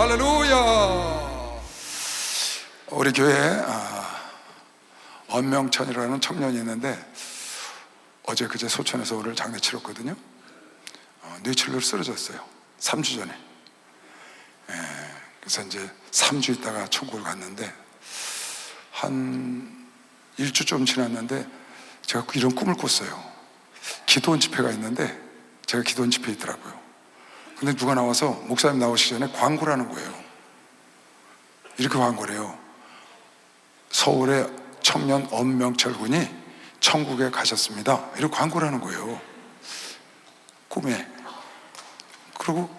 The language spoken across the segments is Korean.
할렐루야. 우리 교회에 엄명천이라는 청년이 있는데 어제 그제 소천에서 오늘 장례 치렀거든요. 뇌출혈로 쓰러졌어요. 3주 전에. 그래서 이제 3주 있다가 천국을 갔는데 한 1주 좀 지났는데 제가 이런 꿈을 꿨어요. 기도원 집회가 있는데 제가 기도원 집회에 있더라고요. 근데 누가 나와서 목사님 나오시기 전에 광고를 하는 거예요. 이렇게 광고를 해요. 서울의 청년 엄명철 군이 천국에 가셨습니다. 이렇게 광고를 하는 거예요. 꿈에. 그러고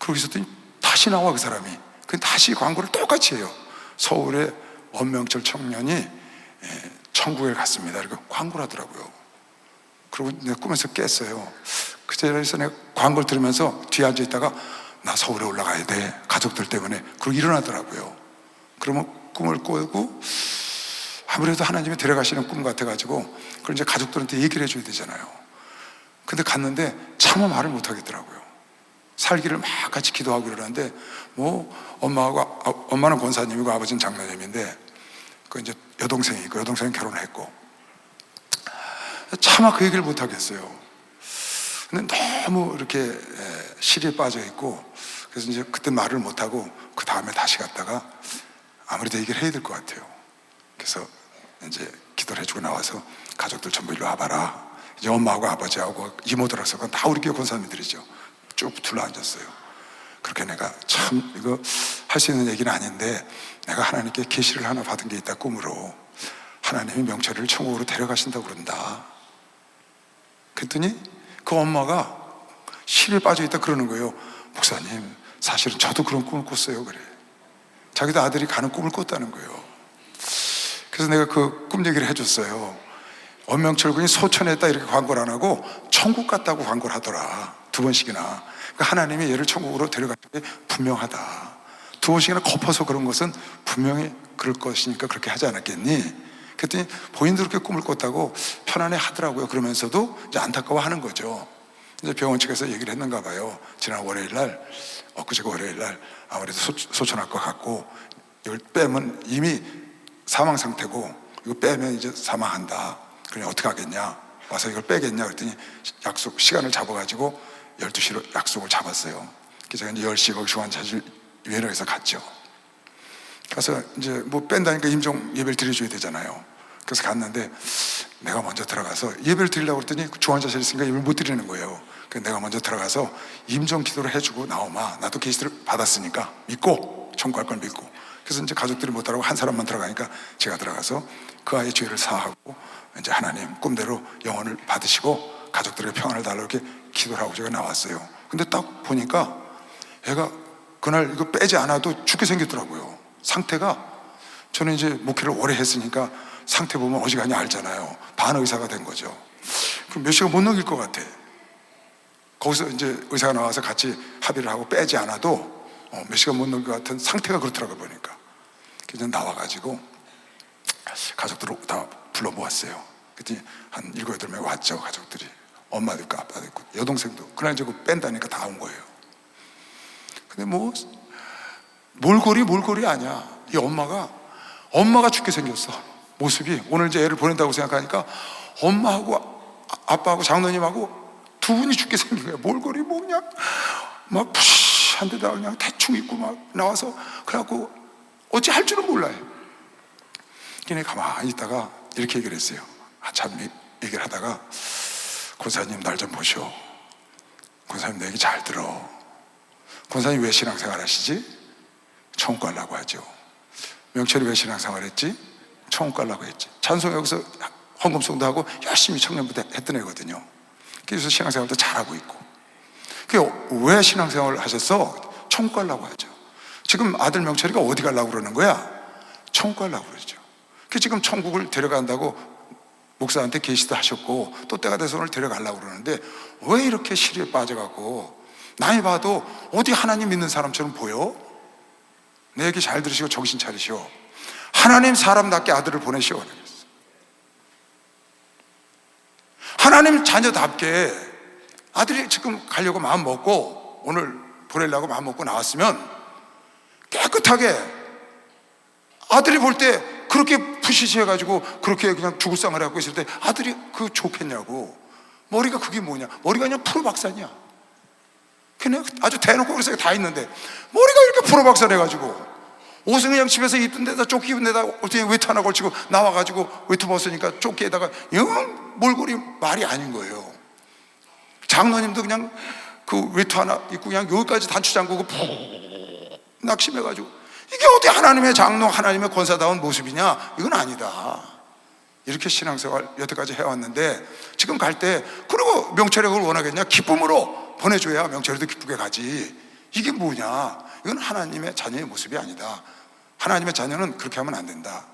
그러고 있었더니 다시 나와 그 사람이. 그 다시 광고를 똑같이 해요. 서울의 엄명철 청년이 천국에 갔습니다. 이렇게 광고를 하더라고요. 그리고 내가 꿈에서 깼어요. 그 자리에서 내가 광고를 들으면서 뒤에 앉아 있다가 나 서울에 올라가야 돼. 가족들 때문에. 그러고 일어나더라고요. 그러면 꿈을 꾸고 아무래도 하나님이 데려가시는 꿈 같아가지고 그걸 이제 가족들한테 얘기를 해줘야 되잖아요. 근데 갔는데 차마 말을 못 하겠더라고요. 살기를 막 같이 기도하고 이러는데 엄마는 권사님이고 아버지는 장로님인데 그 이제 여동생이 있고 여동생은 결혼했고 차마 그 얘기를 못 하겠어요. 근데 너무 이렇게 시리에 빠져 있고 그래서 이제 그때 말을 못 하고 그 다음에 다시 갔다가 아무래도 얘기를 해야 될 것 같아요. 그래서 이제 기도를 해주고 나와서 가족들 전부 일로 와봐라. 이제 엄마하고 아버지하고 이모들하고 다 우리 교회 권사님들이죠. 쭉 둘러앉았어요. 그렇게 내가 참 이거 할 수 있는 얘기는 아닌데 내가 하나님께 계시를 하나 받은 게 있다. 꿈으로 하나님이 명철이를 천국으로 데려가신다고 그런다. 그랬더니 그 엄마가 실에 빠져 있다 그러는 거예요. 목사님 사실은 저도 그런 꿈을 꿨어요. 그래. 자기도 아들이 가는 꿈을 꿨다는 거예요. 그래서 내가 그 꿈 얘기를 해줬어요. 엄명철 군이 소천에 있다 이렇게 광고를 안 하고 천국 갔다고 광고를 하더라. 2번씩이나. 그러니까 하나님이 얘를 천국으로 데려갈 게 분명하다. 2번씩이나 덮어서 그런 것은 분명히 그럴 것이니까 그렇게 하지 않았겠니? 그랬더니 본인도 그렇게 꿈을 꿨다고 편안해 하더라고요. 그러면서도 이제 안타까워하는 거죠. 이제 병원 측에서 얘기를 했는가 봐요. 지난 월요일 날, 엊그제 월요일 날 아무래도 소천학과 갔고 이걸 빼면 이미 사망 상태고 이거 빼면 이제 사망한다. 그러니 어떻게 하겠냐? 와서 이걸 빼겠냐? 그랬더니 약속 시간을 잡아가지고 12시로 약속을 잡았어요. 그래서 제가 이제 10시 거기 중환자실위원회에서 갔죠. 가서 이제 뭐 뺀다니까 임종 예배를 드려줘야 되잖아요. 그래서 갔는데 내가 먼저 들어가서 예배를 드리려고 그랬더니 중환자실에 있으니까 예배를 못 드리는 거예요. 그래서 내가 먼저 들어가서 임종 기도를 해주고 나오마. 나도 계시를 받았으니까 믿고 천국할 걸 믿고. 그래서 이제 가족들이 못 따라고 한 사람만 들어가니까 제가 들어가서 그 아이의 죄를 사하고 이제 하나님 꿈대로 영혼을 받으시고 가족들에게 평안을 달라고 이렇게 기도를 하고 제가 나왔어요. 근데 딱 보니까 애가 그날 이거 빼지 않아도 죽게 생겼더라고요. 상태가 저는 이제 목회를 오래 했으니까 상태 보면 어지간히 알잖아요. 반의사가 된 거죠. 그럼 몇 시간 못 넘길 것 같아. 거기서 이제 의사가 나와서 같이 합의를 하고 빼지 않아도 몇 시간 못 넘길 것 같은 상태가 그렇더라고요. 보니까 그래서 나와가지고 가족들을 다 불러 모았어요. 그랬더니 한 7, 8명 왔죠. 가족들이. 엄마도 있고 아빠도 있고 여동생도. 그날 이제 뺀다니까 다 온 거예요. 근데 뭐 몰골이 아니야. 이 엄마가 죽게 생겼어. 모습이. 오늘 이제 애를 보낸다고 생각하니까 엄마하고 아빠하고 장로님하고 두 분이 죽게 생긴 거야. 몰골이 뭐냐 막 푸시한 데다가 그냥 대충 입고 막 나와서 그래갖고 어찌 할 줄은 몰라요. 걔네 가만히 있다가 이렇게 얘기를 했어요. 한참 얘기를 하다가 권사님 날 좀 보시오. 권사님 내 얘기 잘 들어. 권사님 왜 신앙생활 하시지? 천국 가려고 하죠. 명철이 왜 신앙생활 했지? 천국 가려고 했지. 찬송 여기서 헌금송도 하고 열심히 청년부대 했던 애거든요. 그래서 신앙생활도 잘하고 있고. 그게 왜 신앙생활을 하셨어? 천국 가려고 하죠. 지금 아들 명철이가 어디 가려고 그러는 거야? 천국 가려고 그러죠. 그 지금 천국을 데려간다고 목사한테 계시도 하셨고 또 때가 돼서 오늘 데려가려고 그러는데 왜 이렇게 시리에 빠져갖고 남이 봐도 어디 하나님 믿는 사람처럼 보여? 내 얘기 잘 들으시고 정신 차리시오. 하나님 사람답게 아들을 보내시오. 하나님 자녀답게 아들이 지금 가려고 마음 먹고 오늘 보내려고 마음 먹고 나왔으면 깨끗하게, 아들이 볼 때 그렇게 푸시시해가지고 그렇게 그냥 죽을 상을 갖고 있을 때 아들이 그 좋겠냐고. 머리가 그게 뭐냐, 머리가 그냥 프로박사냐. 그냥 아주 대놓고 그래서 다 있는데 머리가 이렇게 프로박사해가지고 옷은 그냥 집에서 입던 데다 조끼 입은 데다 어떻게 외투 하나 걸치고 나와가지고 외투 벗으니까 조끼에다가 영 몰골이 말이 아닌 거예요. 장로님도 그냥 그 외투 하나 입고 그냥 여기까지 단추 잠그고 푹 낙심해가지고, 이게 어떻게 하나님의 장로, 하나님의 권사다운 모습이냐? 이건 아니다. 이렇게 신앙생활 여태까지 해왔는데 지금 갈 때, 그리고 명철이 그걸 원하겠냐? 기쁨으로 보내줘야 명철이도 기쁘게 가지. 이게 뭐냐? 이건 하나님의 자녀의 모습이 아니다. 하나님의 자녀는 그렇게 하면 안 된다.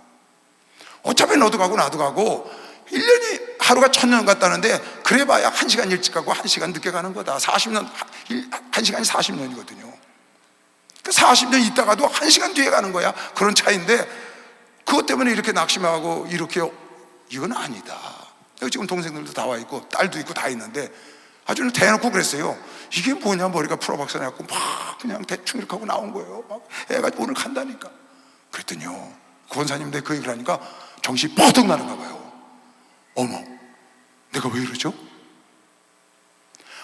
어차피 너도 가고 나도 가고 1년이 하루가 1000년 같다는데 그래봐야 1시간 일찍 가고 1시간 늦게 가는 거다. 40년, 1시간이 40년이거든요. 40년 있다가도 1시간 뒤에 가는 거야. 그런 차이인데 그것 때문에 이렇게 낙심하고 이렇게, 이건 아니다. 여기 지금 동생들도 다 와 있고 딸도 있고 다 있는데 아주 대놓고 그랬어요. 이게 뭐냐, 머리가 프로박사 해갖고 막 그냥 대충 이렇게 하고 나온 거예요. 막 애가 오늘 간다니까. 그랬더니요, 권사님들 그 얘기를 하니까 정신이 뻗어 나는가 봐요. 어머, 내가 왜 이러죠?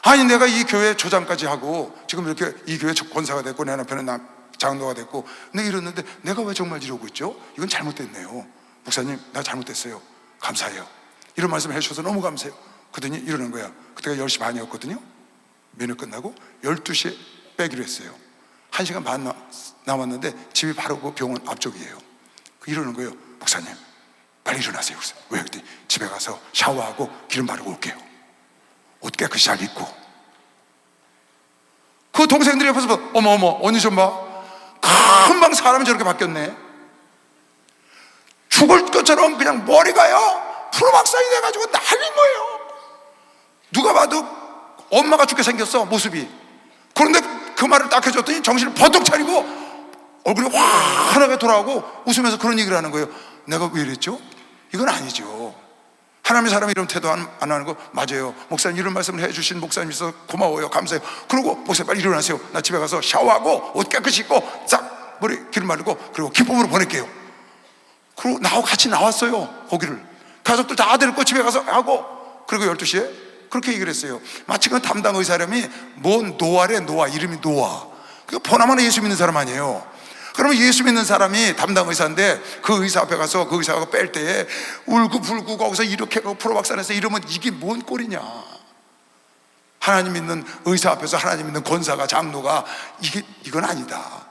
아니, 내가 이 교회 조장까지 하고 지금 이렇게 이 교회 권사가 됐고 내 남편은 장로가 됐고 내가 이랬는데 내가 왜 정말 이러고 있죠? 이건 잘못됐네요. 목사님, 나 잘못됐어요. 감사해요. 이런 말씀을 해주셔서 너무 감사해요. 그러더니 이러는 거야. 그때가 10시 반이었거든요 면회 끝나고 12시에 빼기로 했어요. 1시간 반 남았는데 집이 바로 그 병원 앞쪽이에요. 이러는 거예요. 목사님, 빨리 일어나세요. 왜? 그랬더니 집에 가서 샤워하고 기름 바르고 올게요. 옷 깨끗이 잘 입고. 그 동생들이 옆에서 봐. 어머 언니 좀 봐. 금방 사람이 저렇게 바뀌었네. 죽을 것처럼 그냥 머리가요 프로박사이 돼가지고 난린 거예요. 누가 봐도 엄마가 죽게 생겼어, 모습이. 그런데 그 말을 딱 해줬더니 정신을 버떡 차리고 얼굴이 환하게 돌아오고 웃으면서 그런 얘기를 하는 거예요. 내가 왜 이랬죠? 이건 아니죠. 하나님의 사람이 이런 태도 안 하는 거 맞아요. 목사님, 이런 말씀을 해주신 목사님 있어서 고마워요, 감사해요. 그리고 목사님 빨리 일어나세요. 나 집에 가서 샤워하고 옷 깨끗이 입고 싹 머리 기름 바르고 그리고 기쁨으로 보낼게요. 그리고 나하고 같이 나왔어요. 거기를 가족들 다 데리고 집에 가서 하고, 그리고 12시에 그렇게 얘기를 했어요. 마치 그 담당 의사람이 뭔 노아래, 노아, 이름이 노아. 그 보나마나 예수 믿는 사람 아니에요. 그러면 예수 믿는 사람이 담당 의사인데 그 의사 앞에 가서 그 의사가 뺄 때에 울고불고 거기서 이렇게 프로박사에서 이러면 이게 뭔 꼴이냐. 하나님 믿는 의사 앞에서 하나님 믿는 권사가, 장로가 이건 아니다.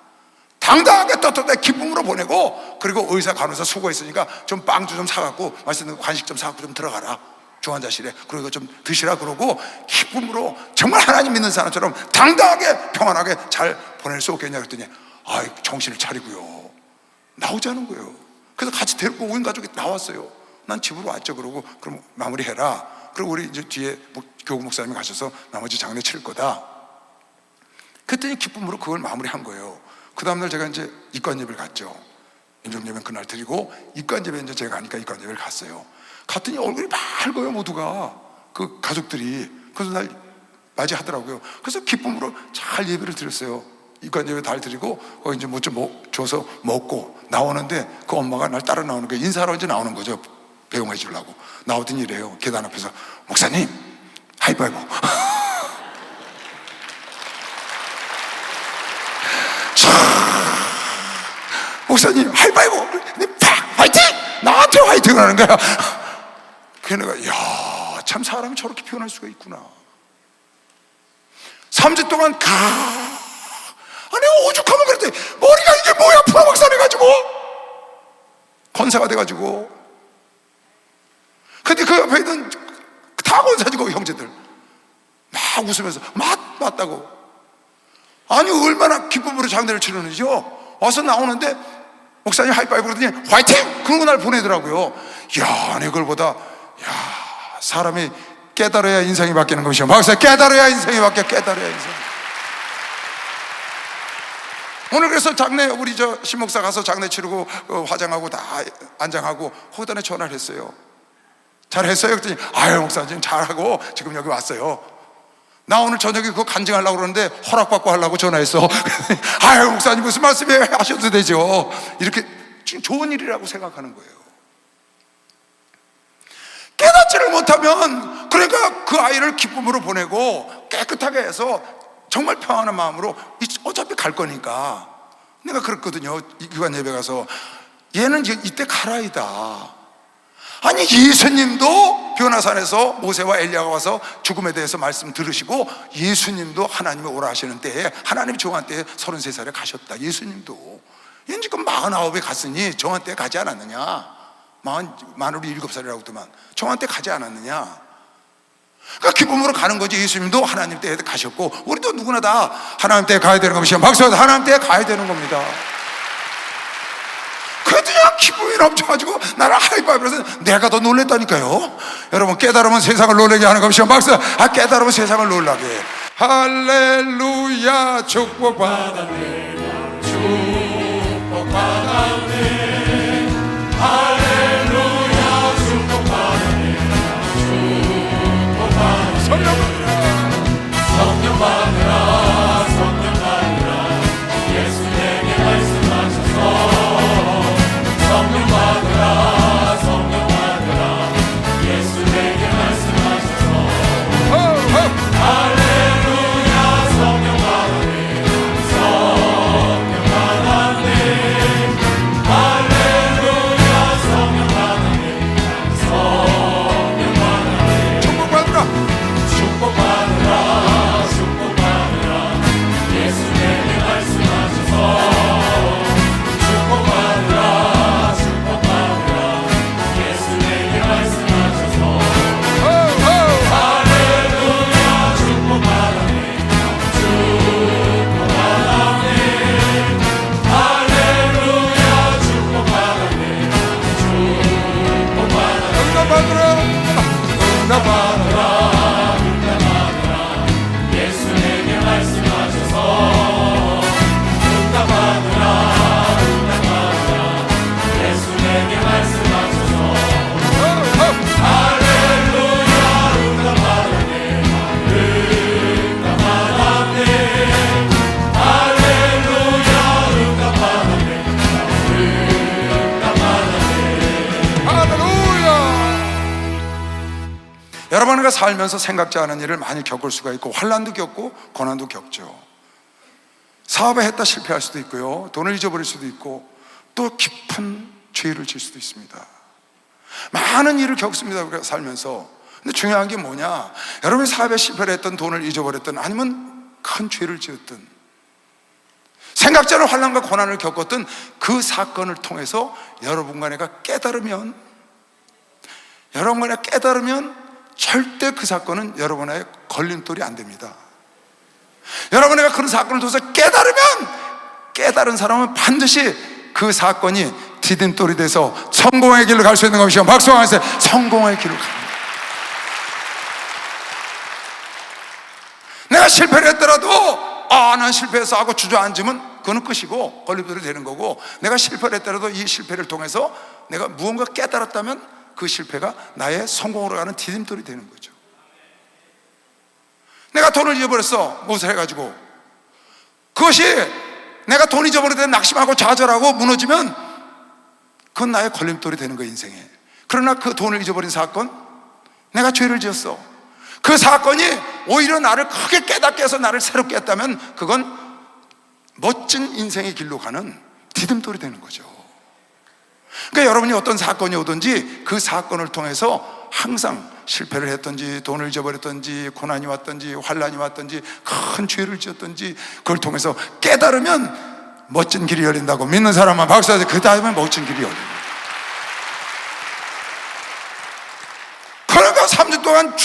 당당하게 떳떳하게 기쁨으로 보내고, 그리고 의사 간호사 수고했으니까 좀 빵도 좀 사갖고 맛있는 간식 좀 사갖고 좀 들어가라, 중환자실에. 그리고 좀 드시라 그러고 기쁨으로 정말 하나님 믿는 사람처럼 당당하게 평안하게 잘 보낼 수 없겠냐 그랬더니 정신을 차리고요 나오자는 거예요. 그래서 같이 데리고 온 가족이 나왔어요. 난 집으로 왔죠. 그러고 그럼 마무리해라. 그리고 우리 이제 뒤에 교구 목사님이 가셔서 나머지 장례 치를 거다. 그랬더니 기쁨으로 그걸 마무리한 거예요. 그 다음날 제가 이제 입관예배를 갔죠. 인종예배는 그날 드리고 입관예배 이제 제가 가니까 입관예배를 갔어요. 갔더니 얼굴이 밝아요, 모두가. 그 가족들이. 그래서 날 맞이하더라고요. 그래서 기쁨으로 잘 예배를 드렸어요. 입관예배 다 드리고 거기 이제 뭐 좀 줘서 먹고 나오는데 그 엄마가 날 따라 나오는 거예요. 인사하러 이제 나오는 거죠. 배웅해 주려고. 나오더니 이래요. 계단 앞에서, 목사님 하이파이브. 목사님 하이파이브. 화이팅! 나한테 화이팅 하는 거야. 그래서 내가 야, 참 사람이 저렇게 표현할 수가 있구나. 3주 동안 아니 오죽하면 그랬더니 머리가 이게 뭐야, 프로박사 돼가지고 권사가 돼가지고. 근데 그 옆에 있는 다 권사지고 형제들 막 웃으면서 맞다고. 아니 얼마나 기쁨으로 장례를 치르는지요. 와서 나오는데 목사님 하이파이브 그러더니 화이팅! 그러고 날 보내더라고요. 야, 그걸 보다 사람이 깨달아야 인생이 바뀌는 것이요. 막상 깨달아야 인생이 바뀌어. 깨달아야 인생. 오늘 그래서 장례 우리 신목사 가서 장례 치르고 화장하고 다 안장하고 호단에 전화를 했어요. 잘했어요? 그랬더니 목사님 잘하고 지금 여기 왔어요. 나 오늘 저녁에 그거 간증하려고 그러는데 허락받고 하려고 전화했어. 아유, 목사님 무슨 말씀이에요? 하셔도 되죠. 이렇게 좋은 일이라고 생각하는 거예요. 깨닫지를 못하면, 그러니까 그 아이를 기쁨으로 보내고 깨끗하게 해서 정말 평안한 마음으로, 어차피 갈 거니까. 내가 그랬거든요. 교관 예배 가서. 얘는 이때 가라이다. 아니, 예수님도 변화산에서 모세와 엘리야가 와서 죽음에 대해서 말씀 들으시고, 예수님도 하나님이 오라 하시는 때에, 하나님이 정한 때에 33살에 가셨다. 예수님도. 얘는 지금 49에 갔으니 정한 때에 가지 않았느냐. 만으로 7살이라고 했더만 정한 때 가지 않았느냐. 그러니까 기쁨으로 가는 거지. 예수님도 하나님 때에 가셨고, 우리도 누구나 다 하나님 때에 가야 되는 겁니다. 박수하면서 하나님 때에 가야 되는 겁니다. 그냥 기쁨이 넘쳐가지고 나를 하이파이브해서 내가 더 놀랬다니까요. 여러분, 깨달으면 세상을 놀라게 하는 것이요. 박수. 깨달으면 세상을 놀라게 해. 할렐루야. 축복받았네, 축복받았네. 할렐루야. 축복받았네, 축복받았네. 성령 받으라, 성령 받으라. 예수 내게 말씀하셔서 성령 받으라, 성령 받으라. 예수 내게 말씀하셔서 할렐루야. 성령 받았네, 성령 받았네. 할렐루야. 성령 받았네, 성령 받았네. 축복받으라, 축복받으라, 축복받으라. 예수 내게 말씀하셔서 여러분과 살면서 생각지 않은 일을 많이 겪을 수가 있고, 환난도 겪고 고난도 겪죠. 사업에 했다 실패할 수도 있고요, 돈을 잊어버릴 수도 있고, 또 깊은 죄를 질 수도 있습니다. 많은 일을 겪습니다, 우리가 살면서. 근데 중요한 게 뭐냐, 여러분이 사업에 실패를 했던, 돈을 잊어버렸던, 아니면 큰 죄를 지었던, 생각지 않은 환난과 고난을 겪었던 그 사건을 통해서 여러분과 내가 깨달으면 절대 그 사건은 여러분의 걸림돌이 안 됩니다. 여러분, 내가 그런 사건을 통해서 깨달은 사람은 반드시 그 사건이 디딤돌이 돼서 성공의 길로 갈 수 있는 것이요. 박수하세요. 성공의 길을 갑니다. 내가 실패를 했더라도 난 실패해서 하고 주저앉으면 그거는 끝이고 걸림돌이 되는 거고, 내가 실패를 했더라도 이 실패를 통해서 내가 무언가 깨달았다면 그 실패가 나의 성공으로 가는 디딤돌이 되는 거죠. 내가 돈을 잊어버렸어, 무엇을 해가지고. 그것이 내가 돈 잊어버릴 때 낙심하고 좌절하고 무너지면 그건 나의 걸림돌이 되는 거예요, 인생에. 그러나 그 돈을 잊어버린 사건, 내가 죄를 지었어, 그 사건이 오히려 나를 크게 깨닫게 해서 나를 새롭게 했다면 그건 멋진 인생의 길로 가는 디딤돌이 되는 거죠. 그러니까 여러분이 어떤 사건이 오든지 그 사건을 통해서 항상 실패를 했든지, 돈을 잊어버렸든지, 고난이 왔든지, 환난이 왔든지, 큰 죄를 지었든지, 그걸 통해서 깨달으면 멋진 길이 열린다고 믿는 사람만 박수하세요. 그 다음에 멋진 길이 열립니다. 그러니까 3주 동안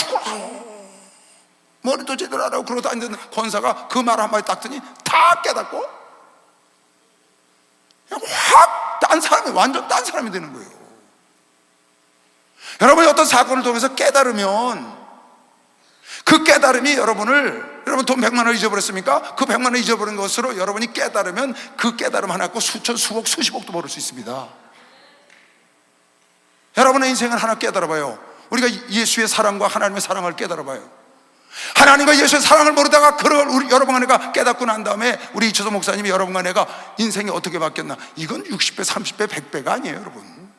머리도 제대로 안 하고 그러고 다니는 권사가 그 말 한마디 딱 듣니 다 깨닫고 그냥 확 딴 사람이, 완전 딴 사람이 되는 거예요. 여러분이 어떤 사건을 통해서 깨달으면 그 깨달음이 여러분 돈 100만 원 잊어버렸습니까? 그 100만 원 잊어버린 것으로 여러분이 깨달으면 그 깨달음 하나 갖고 수천, 수억, 수십억도 벌을 수 있습니다. 여러분의 인생을 하나 깨달아봐요. 우리가 예수의 사랑과 하나님의 사랑을 깨달아봐요. 하나님과 예수의 사랑을 모르다가 그걸 우리 여러분 아내가 깨닫고 난 다음에 우리 이초섭 목사님이 여러분 아내가 인생이 어떻게 바뀌었나, 이건 60배, 30배, 100배가 아니에요, 여러분.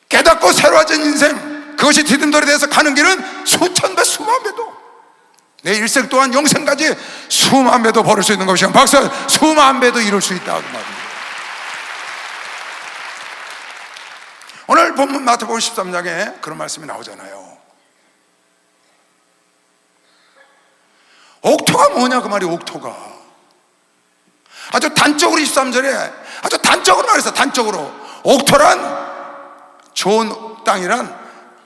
깨닫고 새로워진 인생, 그것이 디딤돌이 돼서 가는 길은 수천 배, 수만 배도, 내 일생 동안 영생까지 수만 배도 벌을 수 있는 것이야. 박수. 수만 배도 이룰 수 있다고 말입니다. 오늘 본문 마태복음 13장에 그런 말씀이 나오잖아요. 옥토가 뭐냐 그 말이. 옥토가 아주 단적으로 23절에 아주 단적으로 말했어. 단적으로 옥토란 좋은 땅이란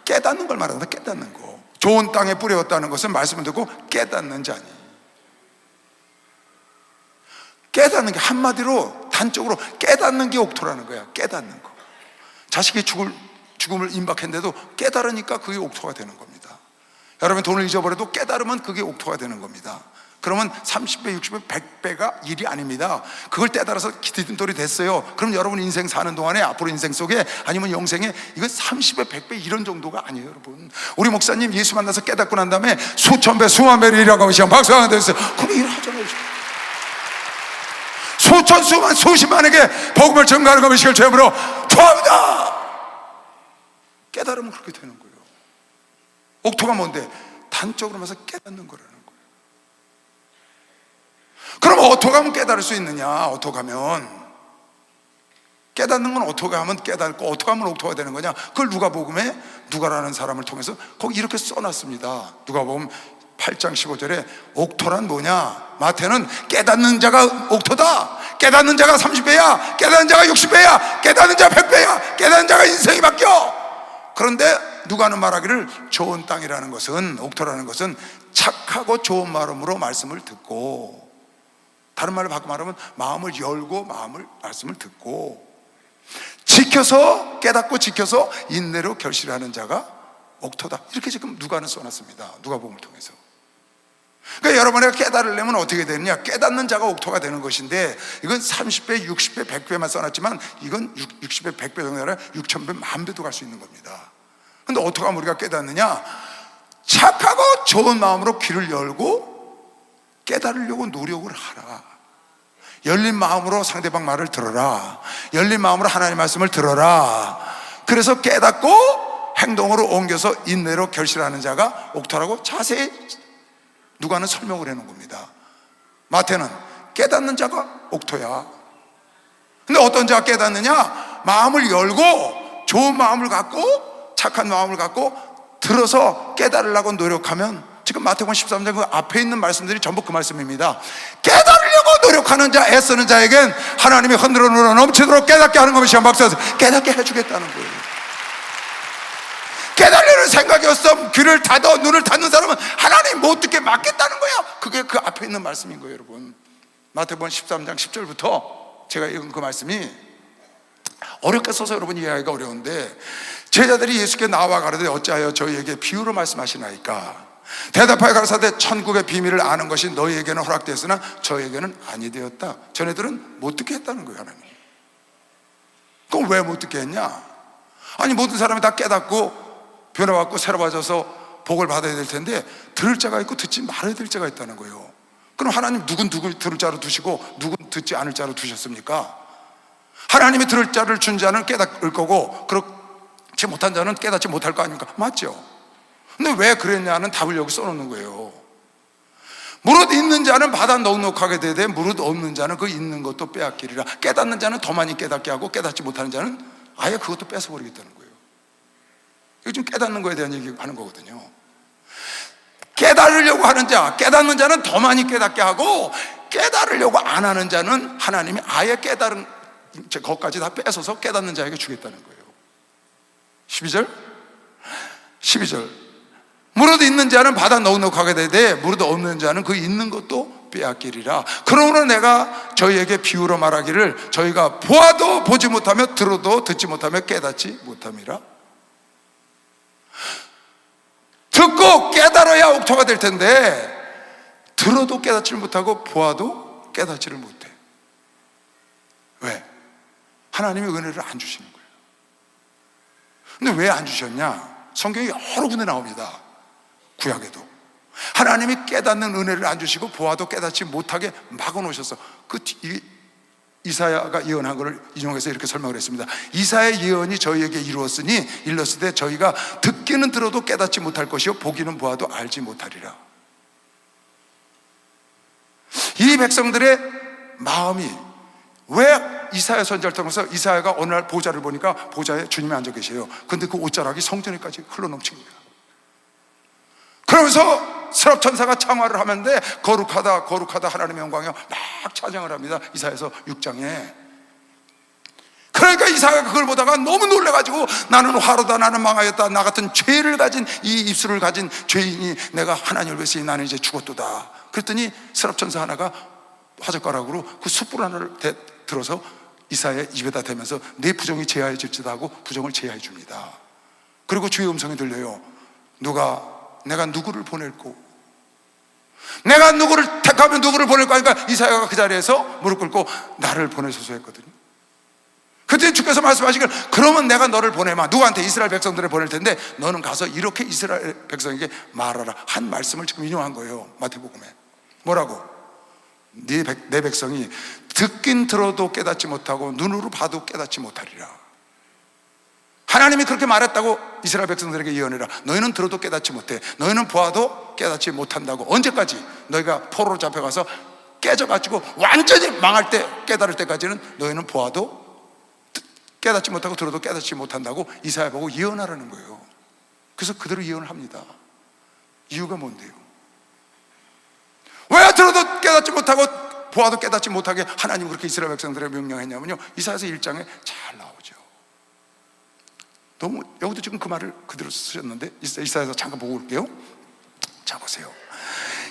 깨닫는 걸 말한다. 깨닫는 거. 좋은 땅에 뿌려졌다는 것은 말씀을 듣고 깨닫는 자니. 깨닫는 게, 한마디로 단적으로 깨닫는 게 옥토라는 거야. 깨닫는 거. 자식이 죽음을 임박했는데도 깨달으니까 그게 옥토가 되는 겁니다. 여러분 돈을 잊어버려도 깨달으면 그게 옥토가 되는 겁니다. 그러면 30배, 60배, 100배가 일이 아닙니다. 그걸 깨달아서 디딤돌이 됐어요. 그럼 여러분 인생 사는 동안에, 앞으로 인생 속에, 아니면 영생에, 이건 30배, 100배 이런 정도가 아니에요, 여러분. 우리 목사님 예수 만나서 깨닫고 난 다음에 수천 배, 수만 배를 일하고 시간 박수 하나 됐어요. 그게 일하잖아요. 수천, 수만, 수십만에게 복음을 전가하는 것 의식을 죄물로 토합니다. 깨달으면 그렇게 되는 거예요. 옥토가 뭔데? 단적으로 말해서 깨닫는 거라는 거예요. 그럼 어떻게 하면 깨달을 수 있느냐? 어떻게 하면 깨닫는 건 어떻게 하면 깨닫고 어떻게 하면 옥토가 되는 거냐? 그걸 누가복음에 누가라는 사람을 통해서 거기 이렇게 써놨습니다. 누가복음 8장 15절에 옥토란 뭐냐? 마태는 깨닫는 자가 옥토다. 깨닫는 자가 30배야. 깨닫는 자가 60배야. 깨닫는 자가 100배야. 깨닫는 자가 인생이 바뀌어. 그런데 누가는 말하기를 좋은 땅이라는 것은, 옥토라는 것은 착하고 좋은 마음으로 말씀을 듣고, 다른 말로 바꿔 말하면 마음을 열고 말씀을 듣고 지켜서, 깨닫고 지켜서 인내로 결실하는 자가 옥토다. 이렇게 지금 누가는 써놨습니다. 누가복음을 통해서. 그러니까 여러분이 깨달으려면 어떻게 되느냐? 깨닫는 자가 옥토가 되는 것인데, 이건 30배, 60배, 100배만 써놨지만 이건 60배, 100배 정도 아니라 6000배, 10,000배도 갈 수 있는 겁니다. 근데 어떻게 하면 우리가 깨닫느냐? 착하고 좋은 마음으로 귀를 열고 깨달으려고 노력을 하라. 열린 마음으로 상대방 말을 들어라. 열린 마음으로 하나님의 말씀을 들어라. 그래서 깨닫고 행동으로 옮겨서 인내로 결실하는 자가 옥토라고 자세히 누가는 설명을 해놓은 겁니다. 마태는 깨닫는 자가 옥토야. 근데 어떤 자가 깨닫느냐? 마음을 열고 좋은 마음을 갖고 착한 마음을 갖고 들어서 깨달으려고 노력하면, 지금 마태복음 13장 그 앞에 있는 말씀들이 전부 그 말씀입니다. 깨달으려고 노력하는 자, 애쓰는 자에겐 하나님이 흔들어 놓아 넘치도록 깨닫게 하는 것이 박사에서 깨닫게 해주겠다는 거예요. 깨달으려는 생각이 없어 귀를 닫아 눈을 닫는 사람은 하나님 못 듣게 막겠다는 거야. 그게 그 앞에 있는 말씀인 거예요, 여러분. 마태복음 13장 10절부터 제가 읽은 그 말씀이 어렵게 써서 여러분 이해하기가 어려운데, 제자들이 예수께 나와 가로되 어찌하여 저희에게 비유로 말씀하시나이까? 대답하여 가라사대 천국의 비밀을 아는 것이 너희에게는 허락되었으나 저희에게는 아니 되었다. 전애들은 못 듣게 했다는 거예요, 하나님. 그럼 왜 못 듣게 했냐? 아니 모든 사람이 다 깨닫고 변화받고 새로워져서 복을 받아야 될 텐데 들을 자가 있고 듣지 말아야 될 자가 있다는 거예요. 그럼 하나님 누군 들을 자로 두시고 누군 듣지 않을 자로 두셨습니까? 하나님이 들을 자를 준 자는 깨닫을 거고 그렇지 못한 자는 깨닫지 못할 거 아닙니까? 맞죠? 근데 왜 그랬냐는 답을 여기 써놓는 거예요. 무릇 있는 자는 받아 넉넉하게 되되 무릇 없는 자는 그 있는 것도 빼앗기리라. 깨닫는 자는 더 많이 깨닫게 하고 깨닫지 못하는 자는 아예 그것도 뺏어버리겠다는 거예요. 이거 지금 깨닫는 거에 대한 얘기하는 거거든요. 깨달으려고 하는 자, 깨닫는 자는 더 많이 깨닫게 하고 깨달으려고 안 하는 자는 하나님이 아예 깨달은 것까지 다 뺏어서 깨닫는 자에게 주겠다는 거예요. 12절 무릇 있는 자는 받아 넉넉하게 되되 무릇 없는 자는 그 있는 것도 빼앗기리라. 그러므로 내가 저희에게 비유로 말하기를 저희가 보아도 보지 못하며 들어도 듣지 못하며 깨닫지 못함이라. 듣고 깨달아야 옥토가 될 텐데 들어도 깨닫지를 못하고 보아도 깨닫지를 못해. 왜? 하나님이 은혜를 안 주시는 거예요. 근데 왜 안 주셨냐? 성경에 여러 군데 나옵니다. 구약에도 하나님이 깨닫는 은혜를 안 주시고 보아도 깨닫지 못하게 막아놓으셔서 이사야가 예언한 것을 인용해서 이렇게 설명을 했습니다. 이사야의 예언이 저희에게 일렀을 때 저희가 듣기는 들어도 깨닫지 못할 것이요 보기는 보아도 알지 못하리라. 이 백성들의 마음이 왜 이사야 선지자를 통해서 이사야가 어느 날 보좌를 보니까 보좌에 주님이 앉아 계세요. 근데 그 옷자락이 성전에까지 흘러넘칩니다. 그러면서 스랍 천사가 창화를 하는데 거룩하다 거룩하다 하나님의 영광이여 막 찬양을 합니다. 이사야서 6장에. 그러니까 이사야가 그걸 보다가 너무 놀라가지고 나는 화로다 나는 망하였다 나 같은 죄를 가진 이 입술을 가진 죄인이 내가 하나님을 위해서 나는 이제 죽었도다. 그랬더니 스랍 천사 하나가 화젓가락으로 그 숯불 하나를 들어서 이사야의 입에다 대면서 내 부정이 제하해질지다 하고 부정을 제하해 줍니다. 그리고 주의 음성이 들려요. 내가 누구를 보낼고 내가 누구를 택하면 누구를 보낼까 하니까 이사야가 그 자리에서 무릎 꿇고 나를 보내소서 했거든요. 그때 주께서 말씀하시길 그러면 내가 너를 보내마 누구한테? 이스라엘 백성들을 보낼 텐데 너는 가서 이렇게 이스라엘 백성에게 말하라 한 말씀을 지금 인용한 거예요. 마태복음에 뭐라고? 내 백성이 듣긴 들어도 깨닫지 못하고 눈으로 봐도 깨닫지 못하리라. 하나님이 그렇게 말했다고 이스라엘 백성들에게 예언해라. 너희는 들어도 깨닫지 못해. 너희는 보아도 깨닫지 못한다고. 언제까지? 너희가 포로로 잡혀가서 깨져가지고 완전히 망할 때 깨달을 때까지는 너희는 보아도 깨닫지 못하고 들어도 깨닫지 못한다고 이사야 보고 예언하라는 거예요. 그래서 그대로 예언을 합니다. 이유가 뭔데요? 왜 들어도 깨닫지 못하고 보아도 깨닫지 못하게 하나님 그렇게 이스라엘 백성들에게 명령했냐면요, 이사야서 1장에 잘 나오죠. 너무 여기도 지금 그 말을 그대로 쓰셨는데 이사야서 잠깐 보고 올게요. 자 보세요.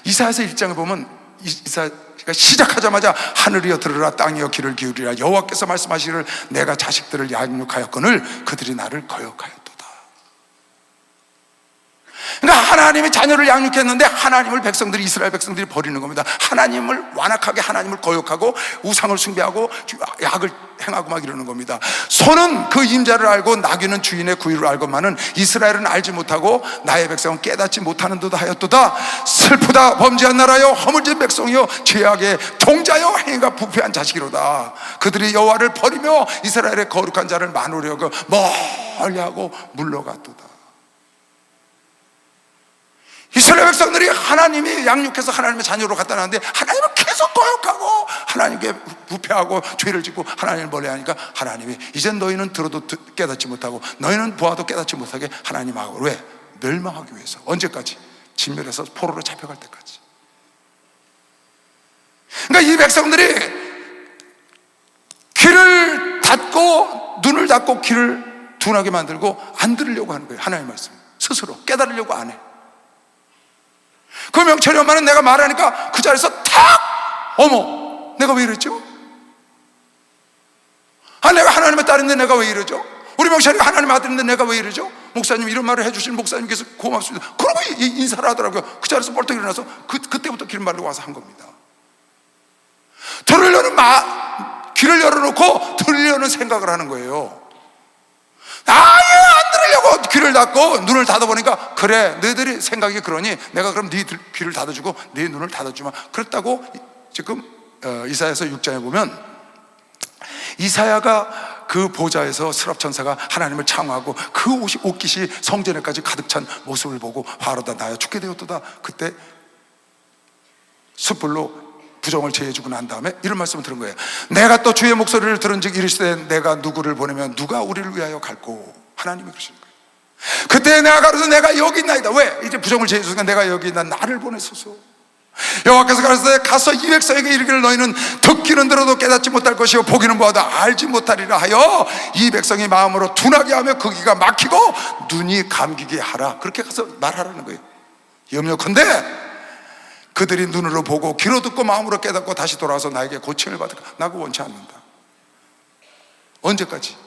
이사야서 1장에 보면 이사야가 시작하자마자 하늘이여 들으라 땅이여 귀를 기울이라 여호와께서 말씀하시기를 내가 자식들을 양육하였거늘 그들이 나를 거역하였도다. 그러니까 하나님이 자녀를 양육했는데 하나님을 이스라엘 백성들이 버리는 겁니다. 하나님을 완악하게 하나님을 거역하고 우상을 숭배하고 약을 행하고 막 이러는 겁니다. 소는 그 임자를 알고 나귀는 주인의 구유를 알고만은 이스라엘은 알지 못하고 나의 백성은 깨닫지 못하는 듯 하였도다. 슬프다 범죄한 나라여 허물진 백성이여 죄악의 동자여 행위가 부패한 자식이로다. 그들이 여호와를 버리며 이스라엘의 거룩한 자를 만우려고 멀리하고 물러갔도다. 이스라엘 백성들이 하나님이 양육해서 하나님의 자녀로 갖다 놨는데 하나님을 계속 거역하고 하나님께 부패하고 죄를 짓고 하나님을 멀리하니까 하나님이 이젠 너희는 들어도 깨닫지 못하고 너희는 보아도 깨닫지 못하게 하나님하고 왜? 멸망하기 위해서. 언제까지? 진멸해서 포로로 잡혀갈 때까지. 그러니까 이 백성들이 귀를 닫고 눈을 닫고 귀를 둔하게 만들고 안 들으려고 하는 거예요. 하나님의 말씀 스스로 깨달으려고 안 해. 그 명철이 엄마는 내가 말하니까 그 자리에서 탁! 어머, 내가 왜 이랬죠? 내가 하나님의 딸인데 내가 왜 이러죠? 우리 명철이가 하나님의 아들인데 내가 왜 이러죠? 목사님 이런 말을 해주신 목사님께서 고맙습니다. 그러고 인사를 하더라고요. 그 자리에서 벌떡 일어나서 그때부터 기름 바르고 와서 한 겁니다. 귀를 열어놓고 들으려는 생각을 하는 거예요. 아예 안 들으려고 귀를 닫고 눈을 닫아보니까 그래 너희들이 생각이 그러니 내가 그럼 네 귀를 닫아주고 네 눈을 닫아주마. 그렇다고 지금 이사야서 6장에 보면 이사야가 그 보좌에서 스랍 천사가 하나님을 창화하고 그 옷깃이 성전에까지 가득 찬 모습을 보고 화로다 나야 죽게 되었도다. 그때 숯불로 부정을 제해주고 난 다음에 이런 말씀을 들은 거예요. 내가 또 주의 목소리를 들은즉 이르시되 내가 누구를 보내면 누가 우리를 위하여 갈고. 하나님이 그러시는 거예요. 그때 내가 가로되 내가 여기 있나이다. 왜? 이제 부정을 제해주니까 내가 여기 있나 나를 보내소서. 여호와께서 가로되 가서 이 백성에게 이르기를 너희는 듣기는 들어도 깨닫지 못할 것이요 보기는 보아도 알지 못하리라 하여 이 백성이 마음으로 둔하게 하며 그 귀가 막히고 눈이 감기게 하라. 그렇게 가서 말하라는 거예요. 염려컨대 그들이 눈으로 보고 귀로 듣고 마음으로 깨닫고 다시 돌아와서 나에게 고침을 받을까. 나 그거 원치 않는다. 언제까지?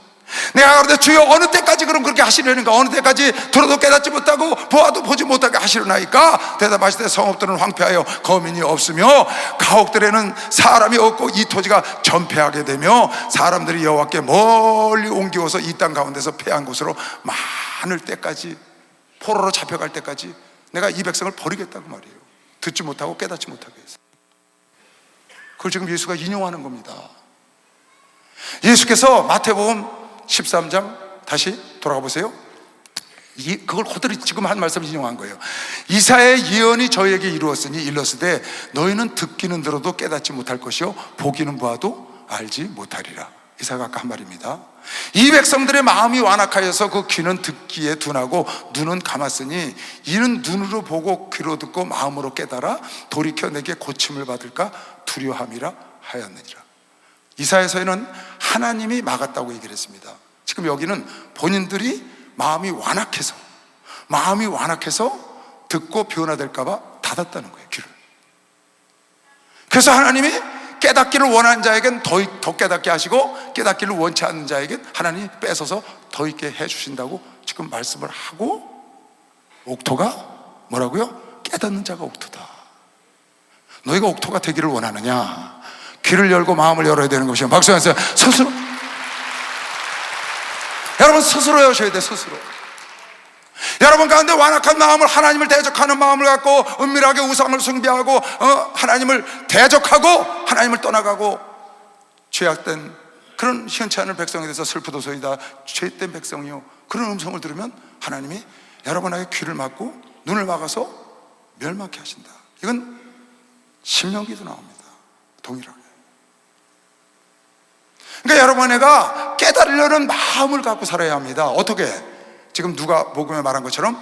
내가 그런데 주여 어느 때까지 그럼 그렇게 하시려는가? 어느 때까지 들어도 깨닫지 못하고 보아도 보지 못하게 하시려나이까? 대답하시되 성읍들은 황폐하여 거민이 없으며 가옥들에는 사람이 없고 이 토지가 전폐하게 되며 사람들이 여호와께 멀리 옮기어서 이 땅 가운데서 패한 곳으로 많을 때까지, 포로로 잡혀갈 때까지 내가 이 백성을 버리겠다고 말이에요. 듣지 못하고 깨닫지 못하게 해서. 그걸 지금 예수가 인용하는 겁니다. 예수께서 마태복음 13장 다시 돌아가 보세요. 그걸 그대로 지금 한 말씀을 인용한 거예요. 이사야의 예언이 저에게 이루었으니 일렀으되 너희는 듣기는 들어도 깨닫지 못할 것이요 보기는 보아도 알지 못하리라. 이사야가 아까 한 말입니다. 이 백성들의 마음이 완악하여서 그 귀는 듣기에 둔하고 눈은 감았으니 이는 눈으로 보고 귀로 듣고 마음으로 깨달아 돌이켜 내게 고침을 받을까 두려함이라 하였느니라. 이사야서에는 하나님이 막았다고 얘기를 했습니다. 지금 여기는 본인들이 마음이 완악해서 듣고 변화될까 봐 닫았다는 거예요, 귀를. 그래서 하나님이 깨닫기를 원하는 자에겐 더 깨닫게 하시고 깨닫기를 원치 않는 자에겐 하나님이 뺏어서 더 있게 해주신다고 지금 말씀을 하고, 옥토가 뭐라고요? 깨닫는 자가 옥토다. 너희가 옥토가 되기를 원하느냐? 귀를 열고 마음을 열어야 되는 것이요. 박수 한번 주세요. 스스로, 여러분 스스로 여셔야 돼. 스스로. 여러분 가운데 완악한 마음을, 하나님을 대적하는 마음을 갖고 은밀하게 우상을 숭배하고 하나님을 대적하고 하나님을 떠나가고 죄악된 그런 희연치 않은 백성에 대해서 슬프도소이다, 죄된 백성이요, 그런 음성을 들으면 하나님이 여러분에게 귀를 막고 눈을 막아서 멸망케 하신다. 이건 신명기도 나옵니다. 동일하게. 그러니까 여러분에게 깨달으려는 마음을 갖고 살아야 합니다. 어떻게? 지금 누가 복음에 말한 것처럼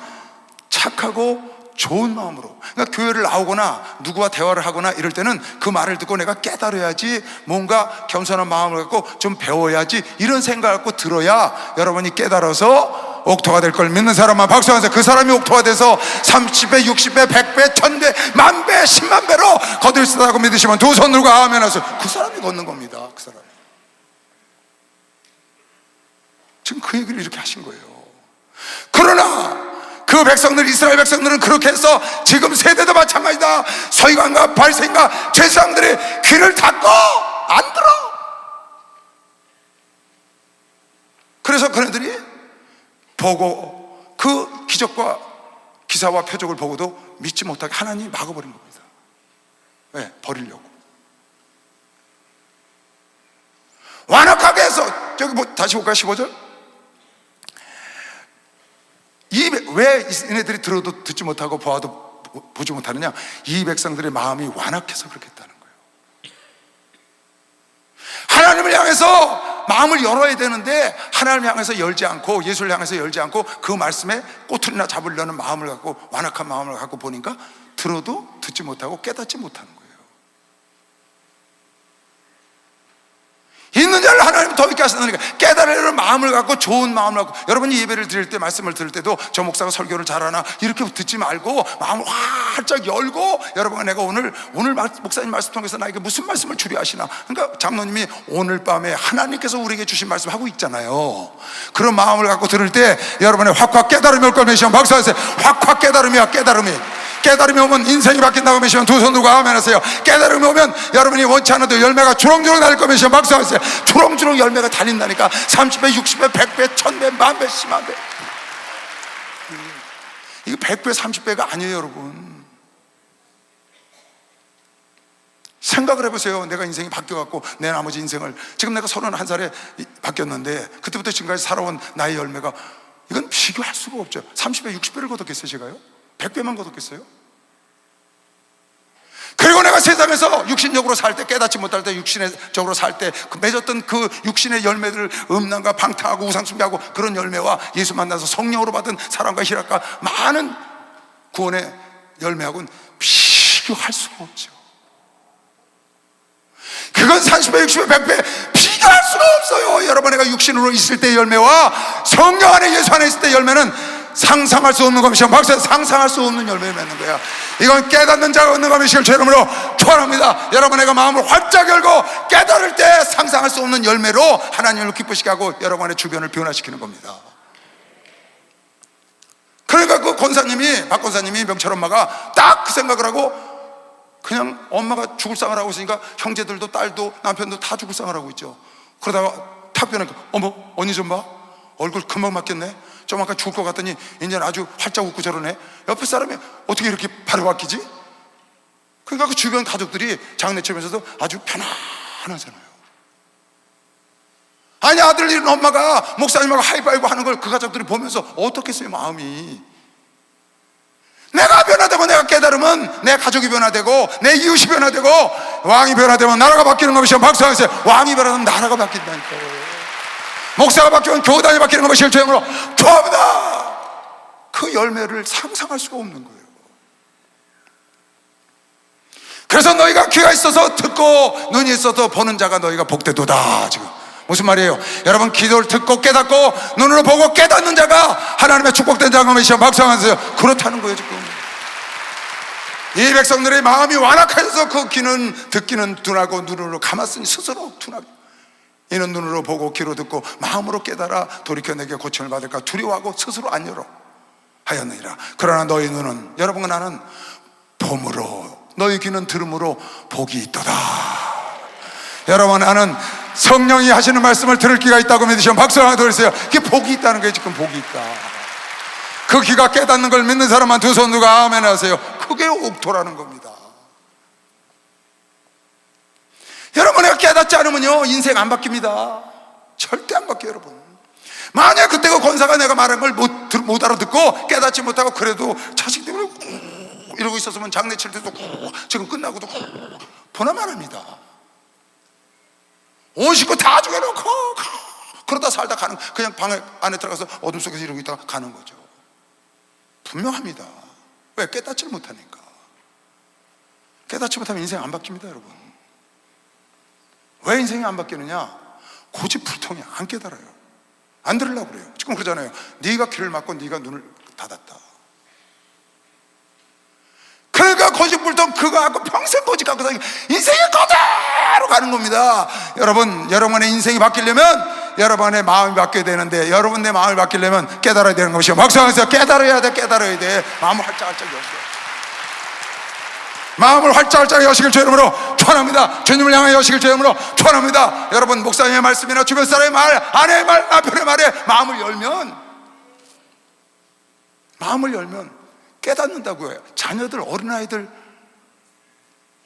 착하고 좋은 마음으로. 그러니까 교회를 나오거나 누구와 대화를 하거나 이럴 때는 그 말을 듣고 내가 깨달아야지, 뭔가 겸손한 마음을 갖고 좀 배워야지, 이런 생각을 갖고 들어야 여러분이 깨달아서 옥토가 될 걸 믿는 사람만 박수 한번 주세요. 그 사람이 옥토가 돼서 30배, 60배, 100배, 1000배, 10,000배, 10만 배로 거둘 수 있다고 믿으시면 두 손 들고 아멘 하세요. 그 사람이 걷는 겁니다. 그 사람이. 지금 그 얘기를 이렇게 하신 거예요. 그러나 그 백성들, 이스라엘 백성들은 그렇게 해서 지금 세대도 마찬가지다. 서기관과 바리새인과 제사장들이 귀를 닫고 안 들어. 그래서 그네들이 보고 그 기적과 기사와 표적을 보고도 믿지 못하게 하나님이 막아버린 겁니다. 왜? 버리려고. 완악하게 해서, 저기 다시 볼까요? 15절. 왜 얘네들이 들어도 듣지 못하고 보아도 보지 못하느냐? 이 백성들의 마음이 완악해서 그렇게 했다는 거예요. 하나님을 향해서 마음을 열어야 되는데 하나님을 향해서 열지 않고, 예수를 향해서 열지 않고 그 말씀에 꼬투리나 잡으려는 마음을 갖고, 완악한 마음을 갖고 보니까 들어도 듣지 못하고 깨닫지 못하는 거예요. 있는 자를 하나님 더 있게 하신다니까. 깨달으려는 마음을 갖고, 좋은 마음을 갖고. 여러분이 예배를 드릴 때, 말씀을 들을 때도 저 목사가 설교를 잘하나 이렇게 듣지 말고 마음을 활짝 열고, 여러분 내가 오늘 목사님 말씀 통해서 나에게 무슨 말씀을 주려 하시나. 그러니까 장로님이 오늘 밤에 하나님께서 우리에게 주신 말씀 하고 있잖아요. 그런 마음을 갖고 들을 때 여러분의 확확 깨달음이 올 거면 박수하세요. 확확 깨달음이야. 깨달음이 오면 인생이 바뀐다고 하시면 두 손 들고 아멘 하세요. 깨달음이 오면 여러분이 원치 않아도 열매가 주렁주렁 달릴 거면 박수하세요. 주렁주렁 열매가 달린다니까. 30배, 60배, 100배, 1000배, 10,000배, 100,000배. 이거 100배, 30배가 아니에요, 여러분. 생각을 해보세요. 내가 인생이 바뀌어갖고 내 나머지 인생을, 지금 내가 31살에 바뀌었는데 그때부터 지금까지 살아온 나의 열매가, 이건 비교할 수가 없죠. 30배, 60배를 거뒀겠어요, 제가요? 100배만 거뒀겠어요? 그리고 내가 세상에서 육신적으로 살 때, 깨닫지 못할 때 육신적으로 살 때 맺었던 그 육신의 열매들을, 음란과 방탕하고 우상숭배하고 그런 열매와 예수 만나서 성령으로 받은 사랑과 희락과 많은 구원의 열매하고는 비교할 수가 없죠. 그건 30배, 60배, 100배 비교할 수가 없어요. 여러분에게 육신으로 있을 때의 열매와 성령 안에, 예수 안에 있을 때의 열매는 상상할 수 없는 것이요. 박수. 상상할 수 없는 열매를 맺는 거야. 이건 깨닫는 자가 얻는 것이요. 제 이름으로 축원합니다. 여러분에게 마음을 활짝 열고 깨달을 때 상상할 수 없는 열매로 하나님을 기쁘시게 하고 여러분의 주변을 변화시키는 겁니다. 그러니까 그 권사님이, 박 권사님이, 명철 엄마가 딱 그 생각을 하고, 그냥 엄마가 죽을 상을 하고 있으니까 형제들도 딸도 남편도 다 죽을 상을 하고 있죠. 그러다가 탁 변하니까, 어머, 언니 좀 봐, 얼굴 금방 바뀌었네. 좀 아까 죽을 것 같더니 이제는 아주 활짝 웃고 저러네. 옆에 사람이 어떻게 이렇게 바로 바뀌지? 그러니까 그 주변 가족들이 장례치면서도 아주 편안하잖아요. 아니, 아들 잃은 엄마가 목사님하고 하이파이브 하는 걸 그 가족들이 보면서 어떻겠어요, 마음이. 내가 변화되고 내가 깨달으면 내 가족이 변화되고 내 이웃이 변화되고, 왕이 변화되면 나라가 바뀌는 것이 박수하세요. 왕이 변화되면 나라가 바뀐다니까요. 목사가 바뀌면 교단이 바뀌는 것이 실제로 좋아합니다. 그 열매를 상상할 수가 없는 거예요. 그래서 너희가 귀가 있어서 듣고 눈이 있어서 보는 자가 너희가 복되도다. 지금 무슨 말이에요? 여러분, 기도를 듣고 깨닫고 눈으로 보고 깨닫는 자가 하나님의 축복된 자가 되시오. 박수하세요. 그렇다는 거예요. 지금 이 백성들의 마음이 완악해서 그 귀는 듣기는 둔하고 눈으로 감았으니 스스로 둔하고, 이는 눈으로 보고 귀로 듣고 마음으로 깨달아 돌이켜 내게 고침을 받을까 두려워하고 스스로 안 열어 하였느니라. 그러나 너희 눈은, 여러분과 나는 봄으로, 너희 귀는 들음으로 복이 있도다. 여러분, 나는 성령이 하시는 말씀을 들을 기가 있다고 믿으시면 박수 하나 더 주세요. 그게 복이 있다는 거예요. 지금 복이 있다. 그 귀가 깨닫는 걸 믿는 사람만 두 손 들고 아멘 하세요. 그게 옥토라는 겁니다. 여러분이 깨닫지 않으면요, 인생 안 바뀝니다. 절대 안 바뀌어요, 여러분. 만약 그때 그 권사가 내가 말한 걸 못 알아듣고 깨닫지 못하고 그래도 자식 때문에 이러고 있었으면 장례 칠 때도 지금 끝나고도 보나마납니다. 온 식구 다 죽여놓고 그러다 살다 가는, 그냥 방 안에 들어가서 어둠 속에서 이러고 있다가 가는 거죠. 분명합니다. 왜? 깨닫지를 못하니까. 깨닫지 못하면 인생 안 바뀝니다, 여러분. 왜 인생이 안 바뀌느냐? 고집불통이야. 안 깨달아요. 안 들으려고 그래요. 지금 그러잖아요. 네가 귀를 막고 네가 눈을 닫았다. 그러니까 고집불통 그거 하고 평생 고집 갖고 다니고 인생이 그대로 가는 겁니다. 여러분, 여러분의 인생이 바뀌려면 여러분의 마음이 바뀌어야 되는데, 여러분 내 마음이 바뀌려면 깨달아야 되는 것이요. 박수하면서 깨달아야 돼. 깨달아야 돼. 마음을 활짝활짝 여시고, 마음을 활짝활짝 여시길 주 이름으로 축원합니다. 주님을 향해 여시길 주 이름으로 축원합니다. 여러분, 목사님의 말씀이나 주변 사람의 말, 아내의 말, 남편의 말에 마음을 열면 깨닫는다고 해요. 자녀들, 어린아이들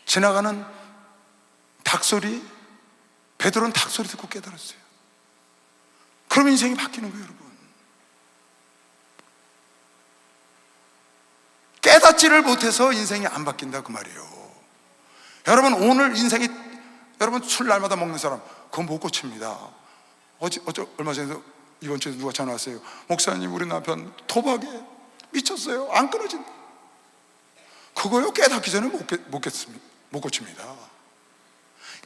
지나가는 닭소리, 베드로는 닭소리 듣고 깨달았어요. 그럼 인생이 바뀌는 거예요, 여러분. 깨닫지를 못해서 인생이 안 바뀐다, 그 말이에요. 여러분, 오늘 인생이, 여러분 술 날마다 먹는 사람 그건 못 고칩니다. 얼마 전에, 이번 주에 누가 전화 왔어요. 목사님, 우리 남편 도박에 미쳤어요. 안 끊어진다. 그거요, 깨닫기 전에 못 고칩니다.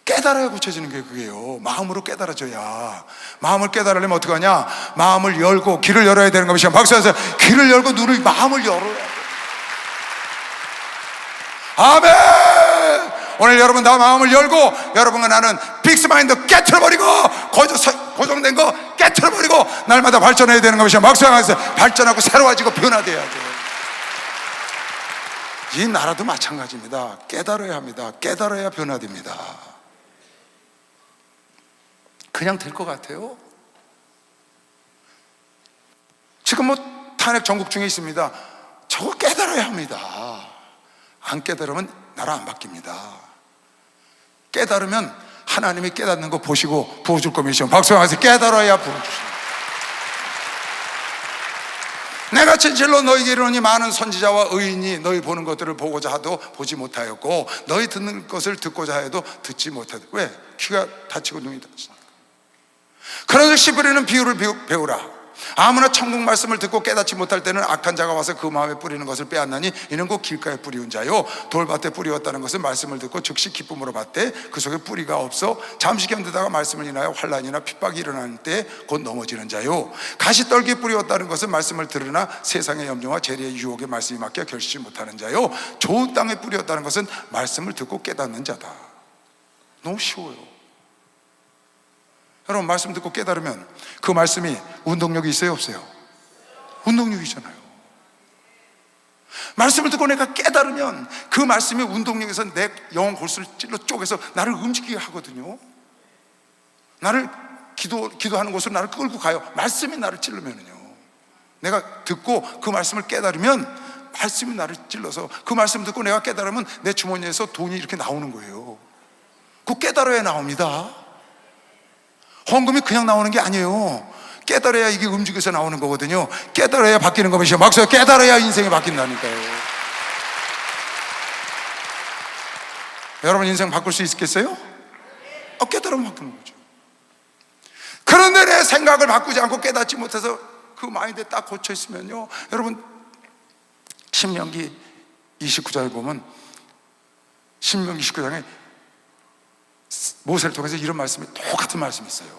깨달아야 고쳐지는 게 그게요. 마음으로 깨달아져야. 마음을 깨달으려면 어떻게 하냐? 마음을 열고 귀를 열어야 되는 겁니다. 박수하세요. 귀를 열고 눈을, 마음을 열어야 돼요. 아멘. 오늘 여러분 다 마음을 열고, 여러분과 나는 픽스마인드 깨트려버리고, 고정된 거 깨트려버리고 날마다 발전해야 되는 것이죠. 박수하면서 발전하고 새로워지고 변화돼야 돼요. 이 나라도 마찬가지입니다. 깨달아야 합니다. 깨달아야 변화됩니다. 그냥 될 것 같아요? 지금 탄핵 전국 중에 있습니다. 저거 깨달아야 합니다. 안 깨달으면 나라 안 바뀝니다. 깨달으면 하나님이 깨닫는 거 보시고 부어줄 겁니다. 박수하면서 깨달아야 부어주십니다. 내가 진실로 너희에게 이르노니 많은 선지자와 의인이 너희 보는 것들을 보고자 하도 보지 못하였고 너희 듣는 것을 듣고자 해도 듣지 못하였다. 왜? 귀가 닫히고 눈이 닫히니까. 그러므로 씨 뿌리는 비유를 배우라. 아무나 천국 말씀을 듣고 깨닫지 못할 때는 악한 자가 와서 그 마음에 뿌리는 것을 빼앗나니 이는 곧 길가에 뿌리운 자요 돌밭에 뿌리었다는 것은 말씀을 듣고 즉시 기쁨으로 받되 그 속에 뿌리가 없어 잠시 견디다가 말씀을 인하여 환난이나 핍박이 일어나는 때 곧 넘어지는 자요 가시떨기에 뿌리었다는 것은 말씀을 들으나 세상의 염려와 재리의 유혹에 말씀이 맡겨 결실치 못하는 자요 좋은 땅에 뿌리었다는 것은 말씀을 듣고 깨닫는 자다. 너무 쉬워요. 여러분, 말씀 듣고 깨달으면 그 말씀이 운동력이 있어요, 없어요? 운동력이잖아요. 말씀을 듣고 내가 깨달으면 그 말씀이 운동력에서 내 영혼 골수를 찔러 쪼개서 나를 움직이게 하거든요. 나를 기도하는 곳으로 나를 끌고 가요. 말씀이 나를 찌르면요. 내가 듣고 그 말씀을 깨달으면 말씀이 나를 찔러서 그 말씀 듣고 내가 깨달으면 내 주머니에서 돈이 이렇게 나오는 거예요. 그 깨달아야 나옵니다. 헌금이 그냥 나오는 게 아니에요. 깨달아야 이게 움직여서 나오는 거거든요. 깨달아야 바뀌는 것이요. 막상 깨달아야 인생이 바뀐다니까요. 여러분 인생 바꿀 수 있겠어요? 깨달으면 바뀌는 거죠. 그런데 내 생각을 바꾸지 않고 깨닫지 못해서 그 마인드에 딱 꽂혀 있으면요, 여러분 신명기 29장에 보면, 신명기 29장에 모세를 통해서 이런 말씀이, 똑같은 말씀이 있어요.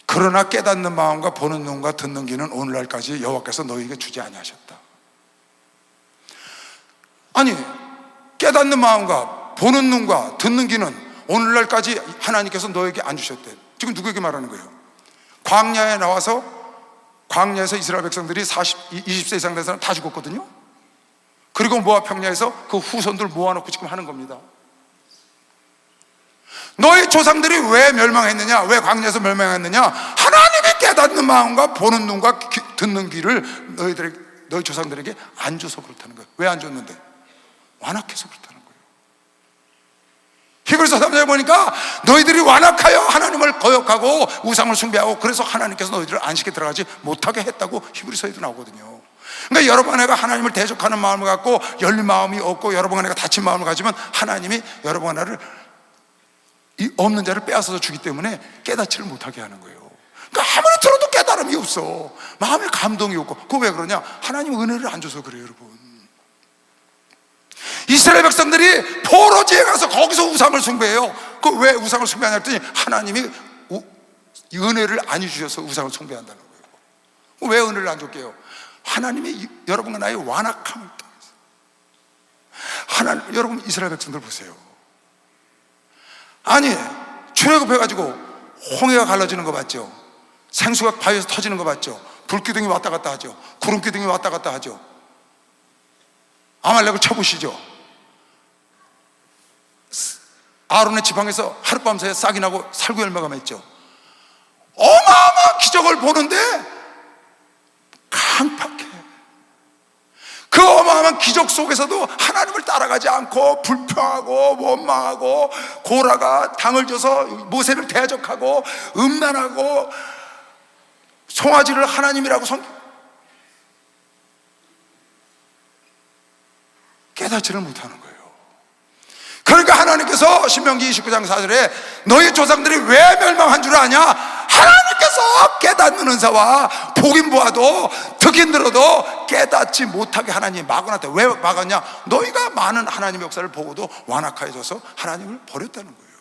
그러나 깨닫는 마음과 보는 눈과 듣는 귀는 오늘날까지 여호와께서 너희에게 주지 아니하셨다. 아니, 깨닫는 마음과 보는 눈과 듣는 귀는 오늘날까지 하나님께서 너에게 안 주셨대. 지금 누구에게 말하는 거예요? 광야에 나와서, 광야에서 이스라엘 백성들이 20세 이상 된 사람 다 죽었거든요. 그리고 모압 평야에서 그 후손들 모아놓고 지금 하는 겁니다. 너희 조상들이 왜 멸망했느냐? 왜 광야에서 멸망했느냐? 하나님이 깨닫는 마음과 보는 눈과 듣는 귀를 너희 조상들에게 안 줘서 그렇다는 거예요. 왜 안 줬는데? 완악해서 그렇다는 거예요. 히브리서 3장에 보니까 너희들이 완악하여 하나님을 거역하고 우상을 숭배하고, 그래서 하나님께서 너희들을 안식에 들어가지 못하게 했다고 히브리서에도 나오거든요. 그러니까 여러분 안에가 하나님을 대적하는 마음을 갖고 열린 마음이 없고, 여러분 안에가 닫힌 마음을 가지면 하나님이 여러분 안에를, 이 없는 자를 빼앗아서 주기 때문에 깨닫지를 못하게 하는 거예요. 그러니까 아무리 들어도 깨달음이 없어. 마음에 감동이 없고. 그거 왜 그러냐? 하나님 은혜를 안 줘서 그래요, 여러분. 이스라엘 백성들이 포로지에 가서 거기서 우상을 숭배해요. 그 왜 우상을 숭배하냐 했더니 하나님이 은혜를 안 주셔서 우상을 숭배한다는 거예요. 왜 은혜를 안 줬게요? 하나님이 여러분과 나의 완악함을 통해서. 여러분 이스라엘 백성들 보세요. 아니, 출애굽해가지고 홍해가 갈라지는 거 봤죠? 생수가 바위에서 터지는 거 봤죠? 불기둥이 왔다 갔다 하죠. 구름기둥이 왔다 갔다 하죠. 아말렉을 쳐부시죠. 아론의 지팡이에서 하룻밤 새에 싹이 나고 살구열매가 맺죠. 어마어마한 기적을 보는데 강팍해. 그 어마어마한 기적 속에서도 하나님을 따라가지 않고 불평하고 원망하고, 고라가 당을 줘서 모세를 대적하고 음란하고 송아지를 하나님이라고 깨닫지를 못하는 거예요. 그러니까 하나님께서 신명기 29장 4절에 너희 조상들이 왜 멸망한 줄 아냐? 하나님께서 깨닫는 은사와 보긴 보아도 듣긴 들어도 깨닫지 못하게 하나님이 막아놨다. 왜 막았냐? 너희가 많은 하나님의 역사를 보고도 완악해져서 하나님을 버렸다는 거예요.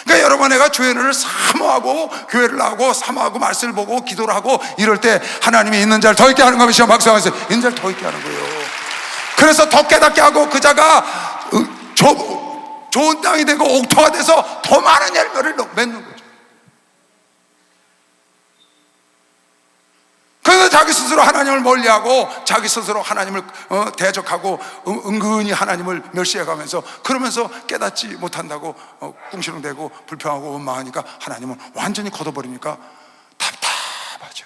그러니까 여러분, 내가 교회를 사모하고 교회를 나오고 사모하고 말씀을 보고 기도를 하고 이럴 때 하나님이 있는 자를 더 있게 하는 것이 박수하면서 있는 자를 더 있게 하는 거예요. 그래서 더 깨닫게 하고 그 자가 좋은 땅이 되고 옥토가 돼서 더 많은 열매를 맺는 거죠. 그래서 자기 스스로 하나님을 멀리하고 자기 스스로 하나님을 대적하고 은근히 하나님을 멸시해가면서, 그러면서 깨닫지 못한다고 궁시렁대고 불평하고 원망하니까 하나님은 완전히 걷어버리니까 답답하죠.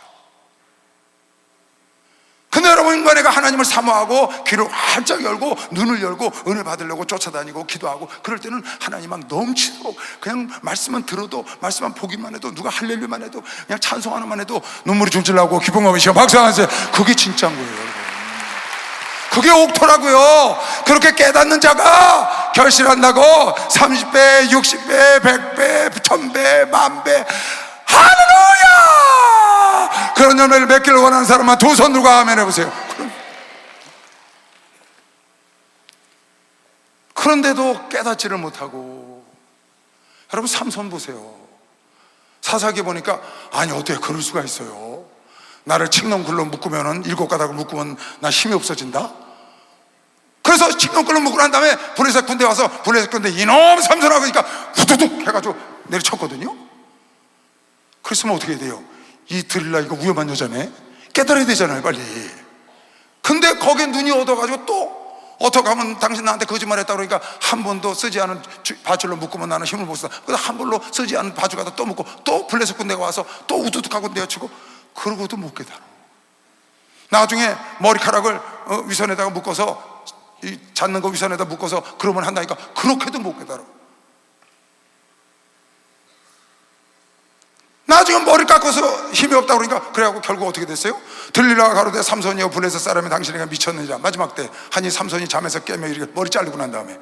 근데 여러분, 내가 하나님을 사모하고 귀를 활짝 열고 눈을 열고 은혜 받으려고 쫓아다니고 기도하고 그럴 때는 하나님 막 넘치도록 그냥 말씀만 들어도, 말씀만 보기만 해도, 누가 할렐루야만 해도, 그냥 찬송하는만 해도 눈물이 줄줄 나고 기쁨감이 시어 박수하면서, 그게 진짜인 거예요, 여러분. 그게 옥토라고요. 그렇게 깨닫는 자가 결실한다고 30배, 60배, 100배, 1000배, 10,000배, 할렐루야! 그런 열매를 맺기를 원하는 사람만 두 손 들고 아멘 해보세요. 그런데도 깨닫지를 못하고, 여러분 삼손 보세요. 사사기에 보니까, 아니 어떻게 그럴 수가 있어요? 나를 칡렁굴로 묶으면 7가닥을 묶으면 나 힘이 없어진다? 그래서 칡렁굴로 묶고 난 다음에 블레셋 군대 와서 블레셋 군대 이놈 삼손하고 그러니까 후두둑 해가지고 내려쳤거든요. 그랬으면 어떻게 해야 돼요? 이 드릴라 이거 위험한 여자네, 깨달아야 되잖아요, 빨리. 근데 거기에 눈이 얻어가지고 또 어떻게 하면 당신 나한테 거짓말했다 그러니까 한 번도 쓰지 않은 밧줄로 묶으면 나는 힘을 못 써. 그래서 한 번로 쓰지 않은 바줄 갖다 또 묶고, 또 블레셋 군대가 와서 또 우두둑하고 내어치고, 그러고도 못 깨달아. 나중에 머리카락을 위선에다가 묶어서, 이 잡는 거 위선에다 묶어서 그러면 한다니까 그렇게도 못 깨달아. 나중에 머리 깎아서 힘이 없다 그러니까, 그래갖고 결국 어떻게 됐어요? 들릴라가 가로되 삼손이여 블레셋 사람이 당신에게 미쳤느니라. 마지막 때 한이 삼손이 잠에서 깨며 이렇게 머리 자르고 난 다음에,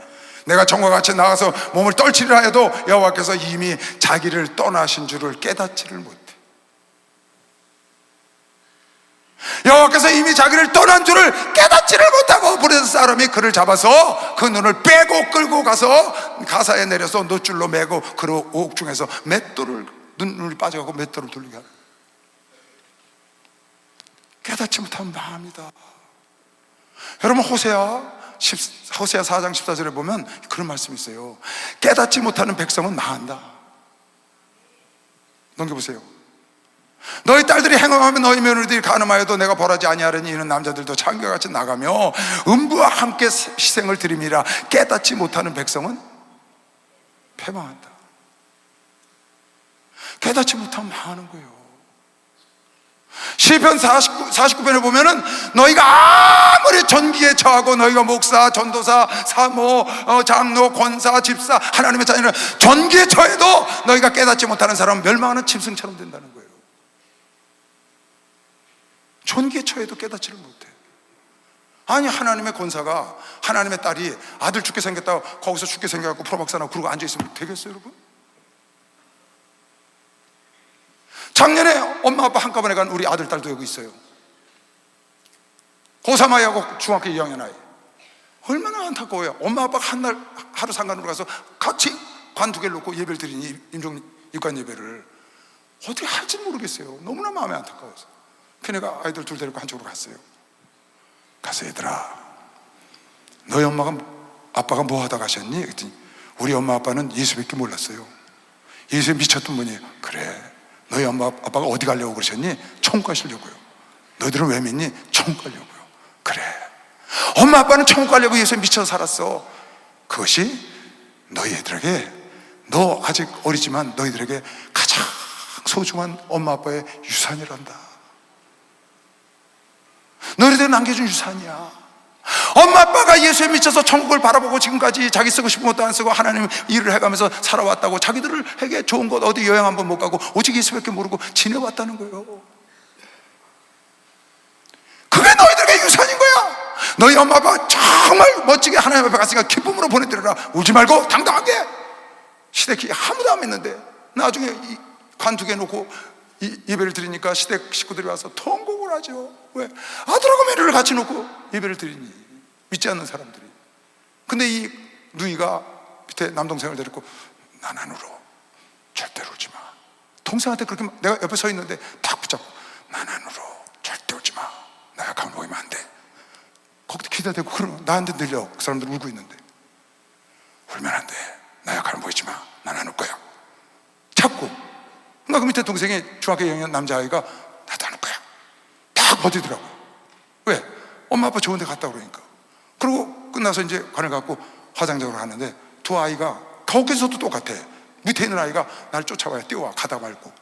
내가 정과 같이 나가서 몸을 떨치리라 해도 여호와께서 이미 자기를 떠나신 줄을 깨닫지를 못해. 여호와께서 이미 자기를 떠난 줄을 깨닫지를 못하고 블레셋 사람이 그를 잡아서 그 눈을 빼고 끌고 가서 가사에 내려서 노줄로 매고 그 옥중에서 맷돌을, 눈물이 빠져가고 맷돌을 돌리게 하라. 깨닫지 못하면 망합니다. 여러분, 호세아 4장 14절에 보면 그런 말씀이 있어요. 깨닫지 못하는 백성은 망한다. 넘겨보세요. 너희 딸들이 행함하며 너희 며느리들이 간음하여도 내가 벌하지 아니하려니 이는 남자들도 창기와 같이 나가며 음부와 함께 희생을 드림이라. 깨닫지 못하는 백성은 패망한다. 깨닫지 못하면 망하는 거예요. 시편 49편에 보면은 너희가 아무리 전기에 처하고 너희가 목사, 전도사, 사모, 장로, 권사, 집사, 하나님의 자녀는 전기에 처해도 너희가 깨닫지 못하는 사람은 멸망하는 짐승처럼 된다는 거예요. 전기에 처해도 깨닫지를 못해. 아니, 하나님의 권사가, 하나님의 딸이 아들 죽게 생겼다고 거기서 죽게 생겨갖고 프로박사나 그러고 앉아있으면 되겠어요, 여러분? 작년에 엄마 아빠 한꺼번에 간 우리 아들 딸도 여기 있어요. 고3 아이하고 중학교 2학년 아이. 얼마나 안타까워요. 엄마 아빠가 한날 하루 상관으로 가서 같이 관 2개를 놓고 예배를 드리니, 임종 입관 예배를 어떻게 할지 모르겠어요. 너무나 마음이 안타까워서. 걔네가 아이들 둘 데리고 한쪽으로 갔어요. 가서, 얘들아, 너희 엄마가, 아빠가 뭐 하다 가셨니? 그랬더니 우리 엄마 아빠는 예수밖에 몰랐어요. 예수에 미쳤던 분이에요. 그래, 너희 엄마 아빠가 어디 가려고 그러셨니? 천국 가시려고요. 너희들은 왜 믿니? 천국 가려고요. 그래, 엄마 아빠는 천국 가려고 예수에 미쳐서 살았어. 그것이 너희들에게, 너 아직 어리지만 너희들에게 가장 소중한 엄마 아빠의 유산이란다. 너희들 남겨준 유산이야. 엄마 아빠가 예수에 미쳐서 천국을 바라보고 지금까지 자기 쓰고 싶은 것도 안 쓰고 하나님 일을 해가면서 살아왔다고, 자기들에게 좋은 곳 어디 여행 한번 못 가고 오직 예수밖에 모르고 지내왔다는 거예요. 그게 너희들에게 유산인 거야. 너희 엄마 아빠 정말 멋지게 하나님 앞에 갔으니까 기쁨으로 보내드려라. 울지 말고 당당하게. 시댁이 아무도 안 믿는데 나중에 관 2개 놓고 예배를 드리니까 시댁 식구들이 와서 통곡을 하죠. 왜? 아들하고 며느리를 같이 놓고 예배를 드리니, 믿지 않는 사람들이. 근데 이 누이가 밑에 남동생을 데리고, 난 안 울어, 절대로 울지 마. 동생한테 그렇게, 내가 옆에 서 있는데 딱 붙잡고, 난 안 울어, 절대 울지 마, 나 약하면 보이면 안 돼. 거기다 기다대고 그러면 나한테 들려. 그 사람들 울고 있는데, 울면 안 돼, 나 약하면 보이지 마, 난 안 울 거야. 자꾸. 나 그 밑에 동생이 중학교 2학년 남자아이가, 나도 안 울 거야, 딱 버티더라고요. 왜? 엄마 아빠 좋은 데 갔다 그러니까. 그리고 끝나서 이제 관을 갖고 화장장으로 가는데 두 아이가 거기서도 똑같아. 밑에 있는 아이가 날 쫓아와요. 뛰어와. 가다 말고.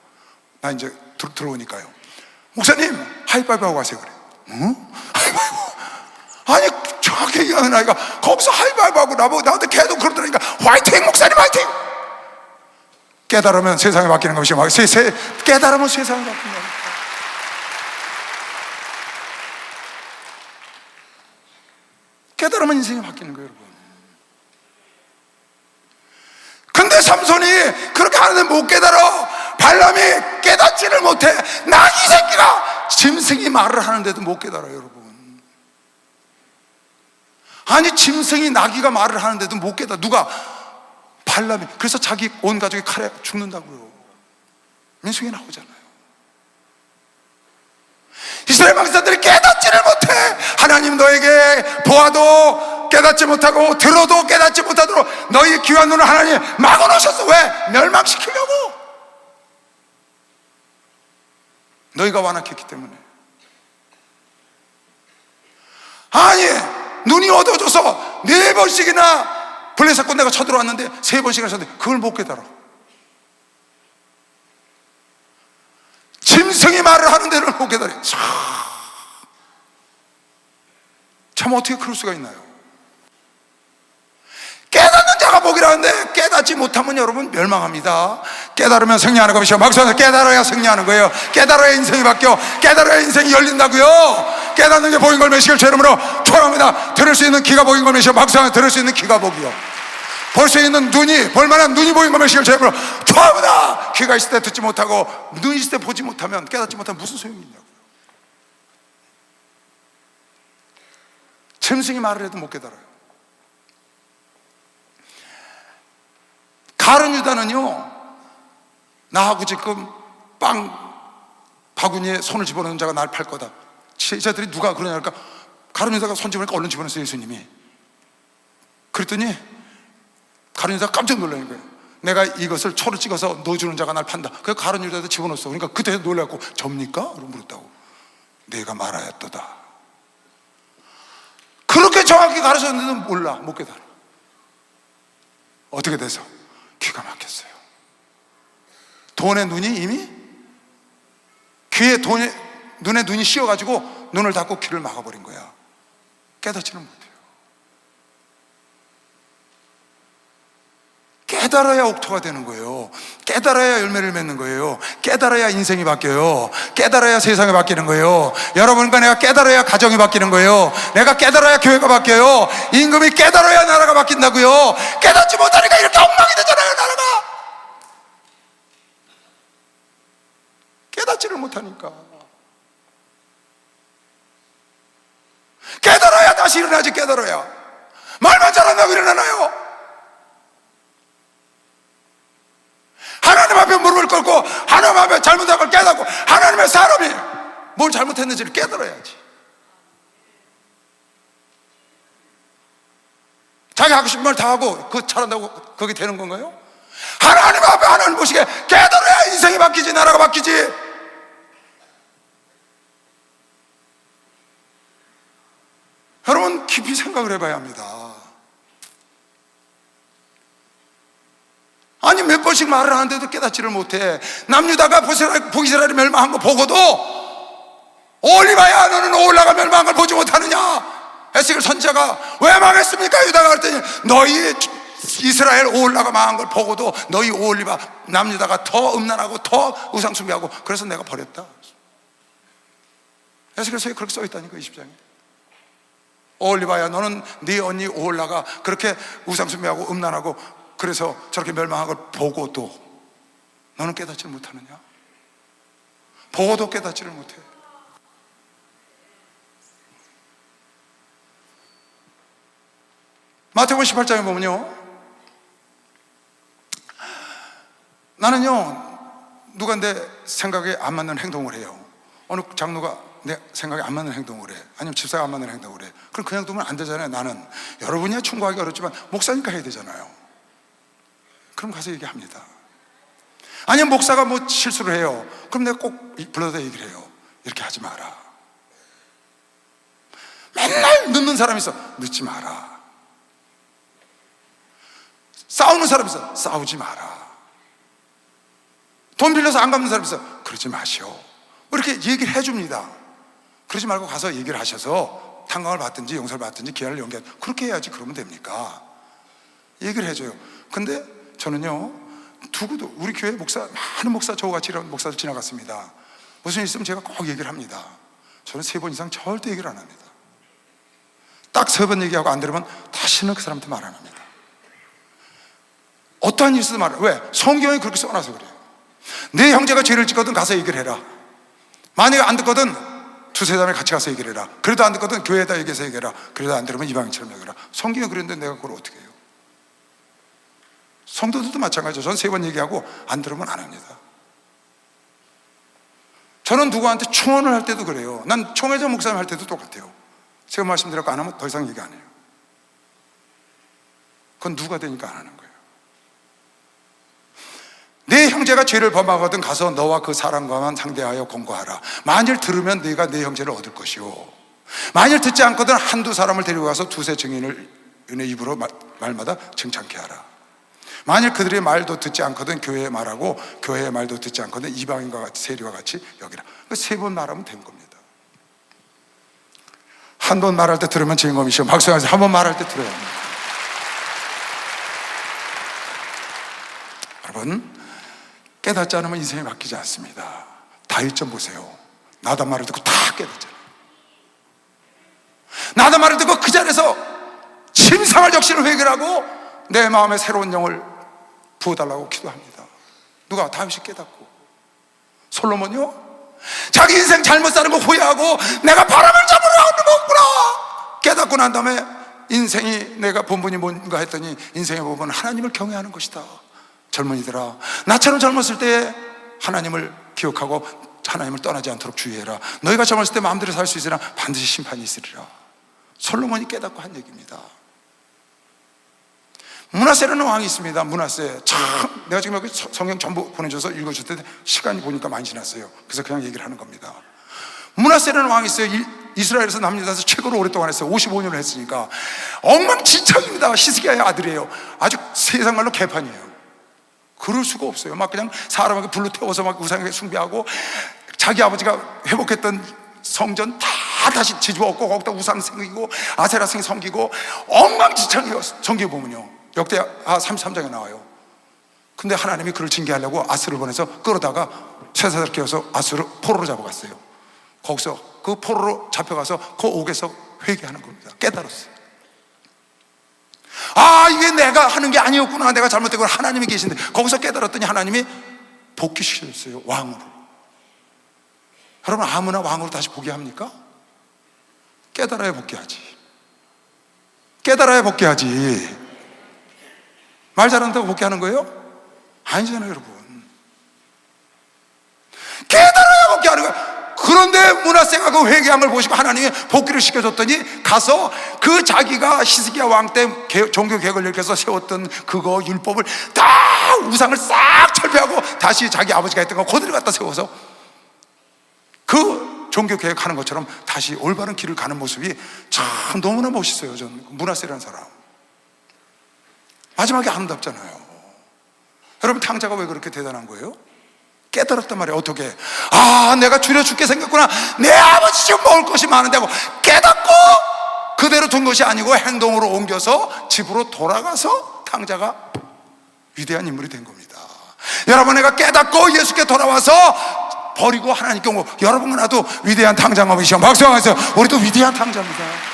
나 이제 들어오니까요. 목사님 하이파이브 하고 가세요. 그래. 응? 하이파이브? 아니, 중학교 2학년 아이가 거기서 하이파이브 하고 나한테 계속 그러더라니까. 화이팅 목사님 화이팅! 깨달으면 세상이 바뀌는 것이 깨달으면 세상이 바뀌는 겁니다. 깨달으면 인생이 바뀌는 거예요, 여러분. 근데 삼손이 그렇게 하는데 못 깨달아. 발람이 깨닫지를 못해. 나 이 새끼가, 짐승이 말을 하는데도 못 깨달아요, 여러분. 아니, 짐승이, 나귀가 말을 하는데도 못 깨달아. 누가? 발람이. 그래서 자기 온 가족이 칼에 죽는다고요. 민수기에 나오잖아요. 이스라엘 왕사들이 깨닫지를 못해. 하나님 너에게 보아도 깨닫지 못하고 들어도 깨닫지 못하도록 너희의 귀한 눈을 하나님 막아놓으셨어. 왜? 멸망시키려고. 너희가 완악했기 때문에. 아니, 눈이 어두워져서 4번씩이나 블레셋 군대가 쳐들어왔는데 3번씩이나 쳤는데 그걸 못 깨달아. 짐승이 말을 하는데 아들은 못 깨달아요. 참 어떻게 그럴 수가 있나요? 깨닫는 자가 복이라는데 깨닫지 못하면 여러분 멸망합니다. 깨달으면 승리하는 것이요, 막상 깨달아야 승리하는 거예요. 깨달아야 인생이 바뀌어, 깨달아야 인생이 열린다고요. 깨닫는 게 복인 걸 메시기를 제 이름으로 축원합니다. 들을 수 있는 귀가 복인 걸 메시고, 막상 들을 수 있는 귀가 복이요, 볼 수 있는 눈이, 볼만한 눈이 보인 걸 메시기를 제 이름으로 축원합니다. 귀가 있을 때 듣지 못하고 눈이 있을 때 보지 못하면, 깨닫지 못하면 무슨 소용이 있냐고요. 짐승이 말을 해도 못 깨달아요. 가룟 유다는요, 나하고 지금 빵 바구니에 손을 집어넣는 자가 날 팔 거다. 제자들이 누가 그러냐니까 가룟 유다가 손 집어넣으니까 얼른 집어넣었어요, 예수님이. 그랬더니 가룟 유다가 깜짝 놀라는 거예요. 내가 이것을 초를 찍어서 넣어주는 자가 날 판다. 그래서 가룟 유다도 집어넣었어. 그러니까 그때 놀라고, 접니까? 라고 물었다고. 내가 말하였도다. 그렇게 정확히 가르쳤는데도 몰라, 못 깨달아. 어떻게 돼서? 귀가 막혔어요. 돈의 눈이 이미 눈에 눈이 씌어가지고 눈을 닫고 귀를 막아버린 거야. 깨닫지는 못해요. 깨달아야 옥토가 되는 거예요. 깨달아야 열매를 맺는 거예요. 깨달아야 인생이 바뀌어요. 깨달아야 세상이 바뀌는 거예요. 여러분과 내가 깨달아야 가정이 바뀌는 거예요. 내가 깨달아야 교회가 바뀌어요. 임금이 깨달아야 나라가 바뀐다고요. 깨닫지 못하니까 이렇게 엉망이 되잖아요, 나라가. 깨닫지를 못하니까. 깨달아야 다시 일어나지. 깨달아야. 말만 잘한다고 일어나나요? 하나님 앞에 무릎을 꿇고 하나님 앞에 잘못한 걸 깨닫고, 하나님의 사람이 뭘 잘못했는지를 깨달아야지. 자기 하고 싶은 말 다 하고 그거 잘한다고 그게 되는 건가요? 하나님 앞에 하나님 보시게 깨달아야 인생이 바뀌지, 나라가 바뀌지. 여러분 깊이 생각을 해봐야 합니다. 아니 몇 번씩 말을 하는데도 깨닫지를 못해. 남유다가 북이스라엘이 멸망한 거 보고도 올리바야 너는 올라가 멸망한 걸 보지 못하느냐. 에스겔 선지자가 왜 망했습니까? 유다가 그랬더니 너희 이스라엘 올라가 망한 걸 보고도 너희 올리바 남유다가 더 음란하고 더 우상숭배하고 그래서 내가 버렸다. 에스겔서에 그렇게 써있다니까, 20장에. 올리바야 너는 네 언니 올라가 그렇게 우상숭배하고 음란하고 그래서 저렇게 멸망한 걸 보고도 너는 깨닫지를 못하느냐? 보고도 깨닫지를 못해. 마태복음 18장에 보면요, 나는요 누가 내 생각에 안 맞는 행동을 해요. 어느 장로가 내 생각에 안 맞는 행동을 해, 아니면 집사가 안 맞는 행동을 해. 그럼 그냥 두면 안 되잖아요. 나는 여러분이야 충고하기 어렵지만 목사니까 해야 되잖아요. 그럼 가서 얘기합니다. 아니면 목사가 뭐 실수를 해요. 그럼 내가 꼭 불러다 얘기를 해요. 이렇게 하지 마라. 맨날 늦는 사람이 있어. 늦지 마라. 싸우는 사람이 있어. 싸우지 마라. 돈 빌려서 안 갚는 사람이 있어. 그러지 마시오. 뭐 이렇게 얘기를 해줍니다. 그러지 말고 가서 얘기를 하셔서 탄광을 받든지 용서를 받든지 기한을 연기하든지 그렇게 해야지. 그러면 됩니까? 얘기를 해줘요. 근데 저는요 누구도, 우리 교회 목사, 많은 목사, 저같이 이런 목사들 지나갔습니다. 무슨 일 있으면 제가 꼭 얘기를 합니다. 저는 3번 이상 절대 얘기를 안 합니다. 딱 3번 얘기하고 안 들으면 다시는 그 사람한테 말 안 합니다. 어떠한 일 있어도 말. 왜? 성경이 그렇게 써놔서 그래요. 내 형제가 죄를 짓거든 가서 얘기를 해라. 만약에 안 듣거든 2-3사람이 같이 가서 얘기를 해라. 그래도 안 듣거든 교회에다 얘기해서 얘기해라. 그래도 안 들으면 이방인처럼 얘기해라. 성경이 그랬는데 내가 그걸 어떻게 해요? 성도들도 마찬가지죠. 저는 3번 얘기하고 안 들으면 안 합니다. 저는 누구한테 충원을 할 때도 그래요. 난 총회장 목사님 할 때도 똑같아요. 제가 말씀드렸고 안 하면 더 이상 얘기 안 해요. 그건 누가 되니까 안 하는 거예요. 내 형제가 죄를 범하거든 가서 너와 그 사람과만 상대하여 공고하라. 만일 들으면 네가 내 형제를 얻을 것이오. 만일 듣지 않거든 1-2 사람을 데리고 가서 2-3 증인을 은혜 입으로 말마다 칭찬케 하라. 만일 그들의 말도 듣지 않거든 교회의 말하고 교회의 말도 듣지 않거든 이방인과 같이 세리와 같이 여기라. 세 번 말하면 된 겁니다. 한 번 말할 때 들으면 증거이시오. 박수하세요. 한 번 말할 때 들어야 합니다. 여러분, 깨닫지 않으면 인생이 바뀌지 않습니다. 다윗 좀 보세요. 나단 말을 듣고 다 깨닫잖아요. 나단 말을 듣고 그 자리에서 심상할 적신을 회개하고 내 마음에 새로운 영을 부어달라고 기도합니다. 누가? 다윗이 깨닫고. 솔로몬이요? 자기 인생 잘못 사는 거 후회하고 내가 바람을 잡으러 나오는 거구나 깨닫고 난 다음에 인생이 내가 본분이 뭔가 했더니 인생의 본분은 하나님을 경외하는 것이다. 젊은이들아, 나처럼 젊었을 때 하나님을 기억하고 하나님을 떠나지 않도록 주의해라. 너희가 젊었을 때 마음대로 살 수 있으나 반드시 심판이 있으리라. 솔로몬이 깨닫고 한 얘기입니다. 므낫세라는 왕이 있습니다. 므낫세, 참 내가 지금 여기 성경 전부 보내줘서 읽어줄 때 시간이 보니까 많이 지났어요. 그래서 그냥 얘기를 하는 겁니다. 므낫세라는 왕이 있어요. 이스라엘에서 남유다에서 최고로 오랫동안 했어요. 55년을 했으니까 엉망진창입니다. 히스기야의 아들이에요. 아주 세상 말로 개판이에요. 그럴 수가 없어요. 막 그냥 사람에게 불로 태워서 막 우상에게 숭배하고 자기 아버지가 회복했던 성전 다 다시 지지고 거기다 우상 생기고 아세라승이 섬기고 엉망진창이에요. 성경에 보면요, 역대하 33장에 나와요. 근데 하나님이 그를 징계하려고 아스를 보내서 끌어다가 쇠사슬 끼워서 아스를 포로로 잡아갔어요. 거기서 그 포로로 잡혀가서 그 옥에서 회개하는 겁니다. 깨달았어요. 아, 이게 내가 하는 게 아니었구나, 내가 잘못된 건 하나님이 계신데. 거기서 깨달았더니 하나님이 복귀시켰어요. 왕으로. 여러분, 아무나 왕으로 다시 복귀합니까? 깨달아야 복귀하지. 깨달아야 복귀하지. 말 잘한다고 복귀하는 거예요? 아니잖아요, 여러분. 깨달아야 복귀하는 거예요. 그런데 므낫세가 그 회개한 걸 보시고 하나님이 복귀를 시켜줬더니 가서 그 자기가 히스기야 왕 때 종교 개혁을 일으켜서 세웠던 그거 율법을 다 우상을 싹 철폐하고 다시 자기 아버지가 했던 거 그대로 갖다 세워서 그 종교 개혁하는 것처럼 다시 올바른 길을 가는 모습이 참 너무나 멋있어요. 저는 므낫세라는 사람 마지막에 아름답잖아요. 여러분, 탕자가 왜 그렇게 대단한 거예요? 깨달았단 말이에요. 어떻게? 아, 내가 줄여 죽게 생겼구나. 내 아버지 지금 먹을 것이 많은데 하고 깨닫고 그대로 둔 것이 아니고 행동으로 옮겨서 집으로 돌아가서 탕자가 위대한 인물이 된 겁니다. 여러분, 내가 깨닫고 예수께 돌아와서 버리고 하나님께 온 거, 여러분 나도 위대한 탕자업이시오. 박수하세요. 우리도 위대한 탕자입니다.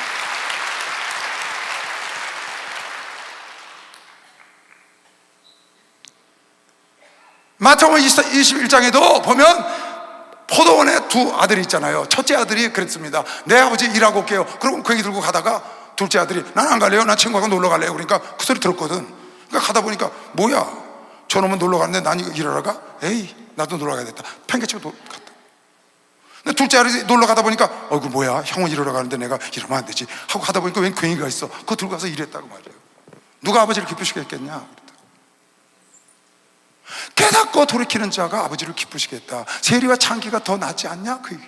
마태복음 21장에도 보면 포도원에 두 아들이 있잖아요. 첫째 아들이 그랬습니다. 내 아버지 일하고 올게요. 그러고 괭이 들고 가다가 둘째 아들이 난 안 갈래요. 난 친구하고 놀러 갈래요. 그러니까 그 소리 들었거든. 그러니까 가다 보니까 뭐야, 저놈은 놀러 가는데 난 이거 일하러 가? 에이, 나도 놀러 가야겠다. 팽개치고 갔다. 근데 둘째 아들이 놀러 가다 보니까 그 뭐야, 형은 일하러 가는데 내가 이러면 안 되지 하고 가다 보니까 웬 괭이가 있어. 그거 들고 가서 일했다고 말이에요. 누가 아버지를 기쁘시겠냐? 깨닫고 돌이키는 자가 아버지를 기쁘시겠다. 세리와 창기가 더 낫지 않냐? 그 얘기.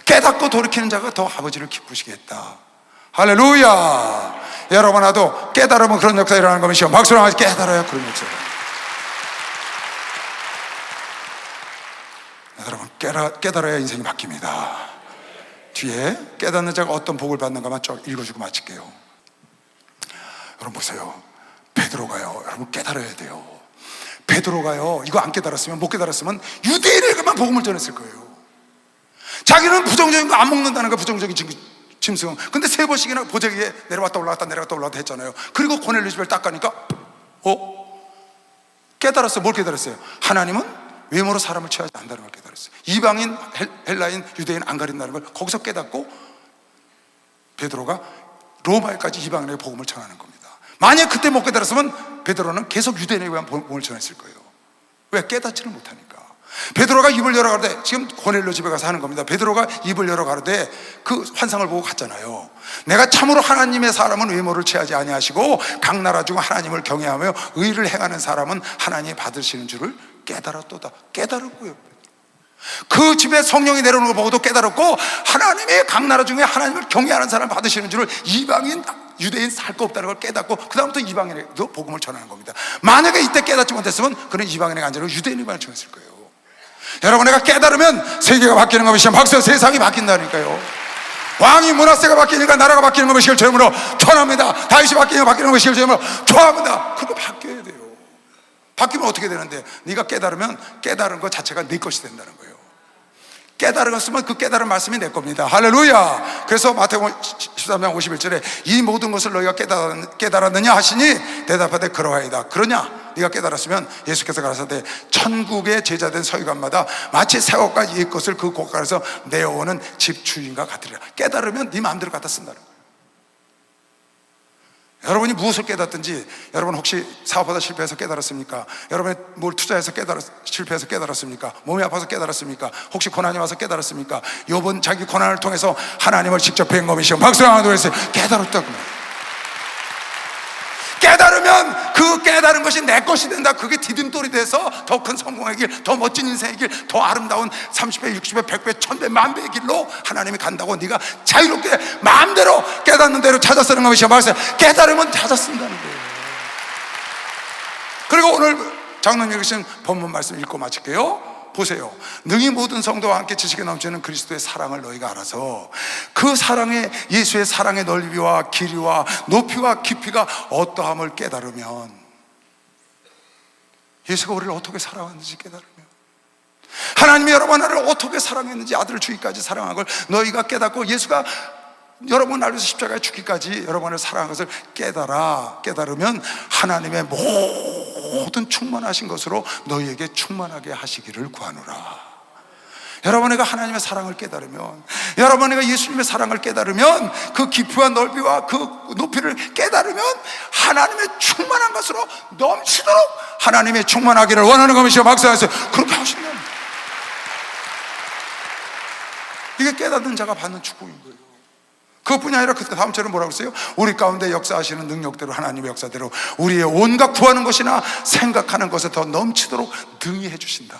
깨닫고 돌이키는 자가 더 아버지를 기쁘시겠다. 할렐루야. 여러분, 나도 깨달으면 그런 역사가 일어나는 것이요. 박수로 하면서 깨달아야 그런 역사가. 여러분, 깨달아야 인생이 바뀝니다. 뒤에 깨닫는 자가 어떤 복을 받는가만 쭉 읽어주고 마칠게요. 여러분 보세요. 베드로가요, 여러분 깨달아야 돼요. 베드로가요, 이거 안 깨달았으면, 못 깨달았으면 유대인에게만 복음을 전했을 거예요. 자기는 부정적인 거 안 먹는다는 거, 부정적인 짐승. 근데 3번씩이나 보자기에 내려왔다 올라갔다 내려갔다 올라갔다 했잖아요. 그리고 고넬료 집을 딱 가니까 깨달았어요. 뭘 깨달았어요? 하나님은 외모로 사람을 취하지 않는다는 걸 깨달았어요. 이방인, 헬라인, 유대인 안 가린다는 걸 거기서 깨닫고 베드로가 로마에까지 이방인에게 복음을 전하는 겁니다. 만약 그때 못 깨달았으면 베드로는 계속 유대인에게만 복음을 전했을 거예요. 왜? 깨닫지를 못하니까. 베드로가 입을 열어 가르되, 지금 고넬료 집에 가서 하는 겁니다. 베드로가 입을 열어 가르되 그 환상을 보고 갔잖아요. 내가 참으로 하나님의 사람은 외모를 취하지 아니하시고 각 나라 중 하나님을 경외하며 의를 행하는 사람은 하나님이 받으시는 줄을 깨달았도다. 깨달았고요. 그 집에 성령이 내려오는 걸 보고도 깨달았고, 하나님이 각 나라 중에 하나님을 경외하는 사람을 받으시는 줄을 이방인 유대인 살 거 없다는 걸 깨닫고 그 다음부터 이방인에게도 복음을 전하는 겁니다. 만약에 이때 깨닫지 못했으면 그는 이방인에게 아니라 유대인에게만 전했을 거예요. 여러분, 내가 깨달으면 세계가 바뀌는 것이요 박수, 세상이 바뀐다니까요. 왕이 므낫세가 바뀌니까 나라가 바뀌는 것이길 주님으로 전합니다. 다윗이 바뀌는 것이길 주님으로 전합니다. 그거 바뀌어야 돼요. 바뀌면 어떻게 되는데? 네가 깨달으면 깨달은 것 자체가 네 것이 된다는 거예요. 깨달았으면 그 깨달은 말씀이 내 겁니다. 할렐루야. 그래서 마태복음 13장 51절에 이 모든 것을 너희가 깨달았느냐 하시니 대답하되 그러하이다. 그러냐? 네가 깨달았으면 예수께서 가라사대 천국의 제자된 서기관마다 마치 새것과 옛것을 그 고가에서 내어오는 집주인과 같으리라. 깨달으면 네 마음대로 갖다 쓴다는 거예요. 여러분이 무엇을 깨닫든지, 여러분 혹시 사업하다 실패해서 깨달았습니까? 여러분이 뭘 투자해서 실패해서 깨달았습니까? 몸이 아파서 깨달았습니까? 혹시 고난이 와서 깨달았습니까? 욥은 자기 고난을 통해서 하나님을 직접 뵌 것이시고 박수를 하나 도했어요. 깨달았다고. 깨달으면 그 깨달은 것이 내 것이 된다. 그게 디딤돌이 돼서 더 큰 성공의 길, 더 멋진 인생의 길, 더 아름다운 30배, 60배, 100배, 1000배, 만배의 길로 하나님이 간다고 네가 자유롭게 마음대로 깨닫는 대로 찾아 쓰는 것이야. 말씀 깨달으면 찾아 쓴다는 거예요. 그리고 오늘 장로님 읽으신 본문 말씀 읽고 마칠게요. 보세요. 능히 모든 성도와 함께 지식에 넘치는 그리스도의 사랑을 너희가 알아서 그 사랑의, 예수의 사랑의 넓이와 길이와 높이와 깊이가 어떠함을 깨달으면, 예수가 우리를 어떻게 사랑하는지 깨달으면, 하나님이 여러분 나를 어떻게 사랑했는지, 아들을 주기까지 사랑한 걸 너희가 깨닫고 예수가 여러분 날 위해서 십자가에 죽기까지 여러분을 사랑한 것을 깨달으면 하나님의 모든 충만하신 것으로 너희에게 충만하게 하시기를 구하노라. 여러분에게 하나님의 사랑을 깨달으면, 여러분에게 예수님의 사랑을 깨달으면, 그 깊이와 넓이와 그 높이를 깨달으면 하나님의 충만한 것으로 넘치도록 하나님의 충만하기를 원하는 것이요 박수하세요. 그렇게 하신다. 이게 깨닫는 자가 받는 축복인 거예요. 그것뿐이 아니라 그 다음 절은 뭐라고 했어요? 우리 가운데 역사하시는 능력대로, 하나님의 역사대로 우리의 온갖 구하는 것이나 생각하는 것에 더 넘치도록 능히 해주신다.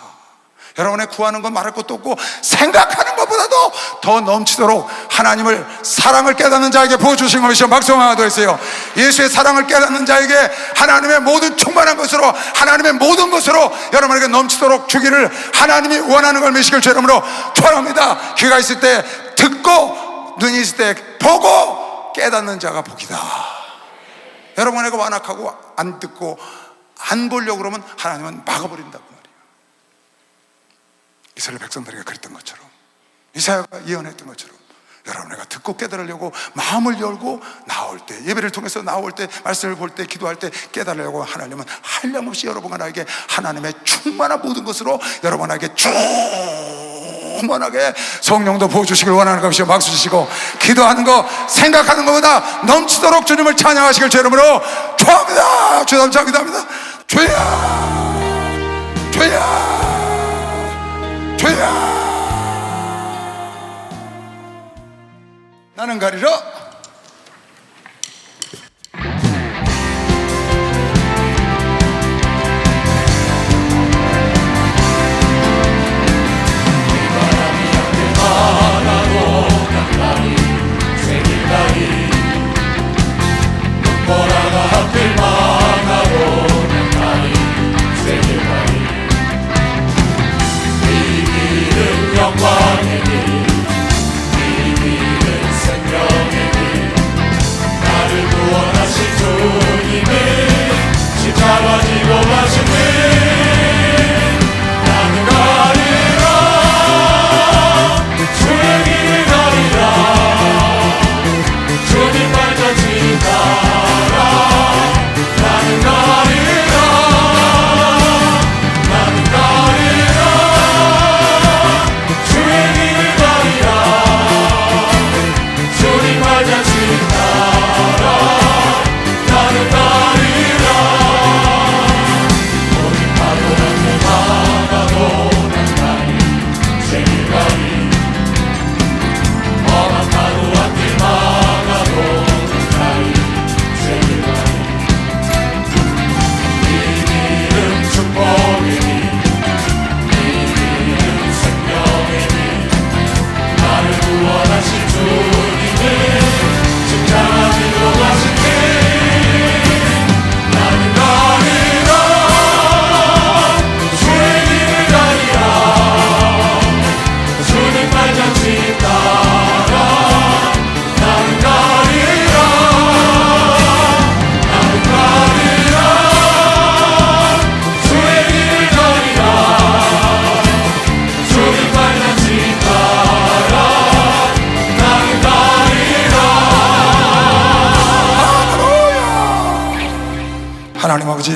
여러분의 구하는 건 말할 것도 없고 생각하는 것보다도 더 넘치도록 하나님을, 사랑을 깨닫는 자에게 부어주신 것이요 박수 하나 더 했어요. 예수의 사랑을 깨닫는 자에게 하나님의 모든 충만한 것으로, 하나님의 모든 것으로 여러분에게 넘치도록 주기를 하나님이 원하는 걸 믿으시길 주름으로 축원합니다. 귀가 있을 때 듣고 눈이 있을 때 보고 깨닫는 자가 복이다. 여러분에게 완악하고 안 듣고 안 보려고 그러면 하나님은 막아버린다고 말이에요. 이스라엘 백성들에게 그랬던 것처럼, 이사야가 예언했던 것처럼 여러분에게 듣고 깨달으려고 마음을 열고 나올 때, 예배를 통해서 나올 때, 말씀을 볼 때, 기도할 때 깨달으려고 하나님은 한량없이 여러분과 나에게 하나님의 충만한 모든 것으로 여러분에게 충만하게 성령도 부어주시길 원하는 것이요 박수 주시고, 기도하는 거 생각하는 것보다 넘치도록 주님을 찬양하시길 주 이름으로 축원합니다. 주님 감사합니다. 주야, 주야, 주야. 나는 가리라. 영광의 길, 이 길은 생명의 길. 하나님 아버지,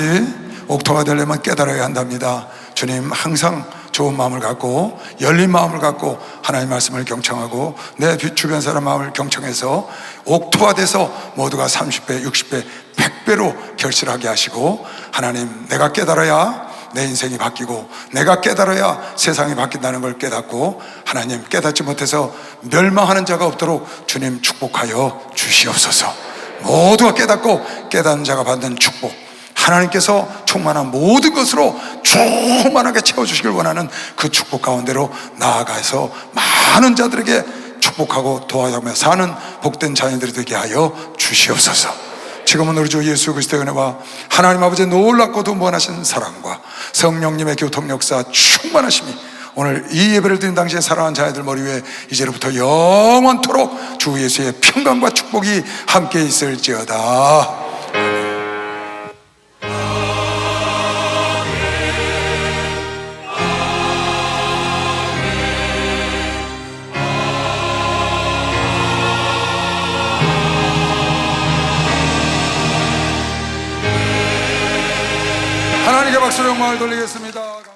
옥토가 되려면 깨달아야 한답니다. 주님, 항상 좋은 마음을 갖고 열린 마음을 갖고 하나님 말씀을 경청하고 내 주변 사람 마음을 경청해서 옥토가 돼서 모두가 30배, 60배, 100배로 결실하게 하시고, 하나님, 내가 깨달아야 내 인생이 바뀌고 내가 깨달아야 세상이 바뀐다는 걸 깨닫고, 하나님, 깨닫지 못해서 멸망하는 자가 없도록 주님 축복하여 주시옵소서. 모두가 깨닫고 깨닫는 자가 받는 축복, 하나님께서 충만한 모든 것으로 충만하게 채워주시길 원하는 그 축복 가운데로 나아가서 많은 자들에게 축복하고 도와주며 사는 복된 자녀들이 되게 하여 주시옵소서. 지금은 우리 주 예수 그리스도의 은혜와 하나님 아버지의 놀랍고도 무한하신 사랑과 성령님의 교통 역사 충만하심이 오늘 이 예배를 드린 당시에 사랑하는 자녀들 머리 위에 이제로부터 영원토록 주 예수의 평강과 축복이 함께 있을지어다. 하나님께 박수로 영광을 돌리겠습니다.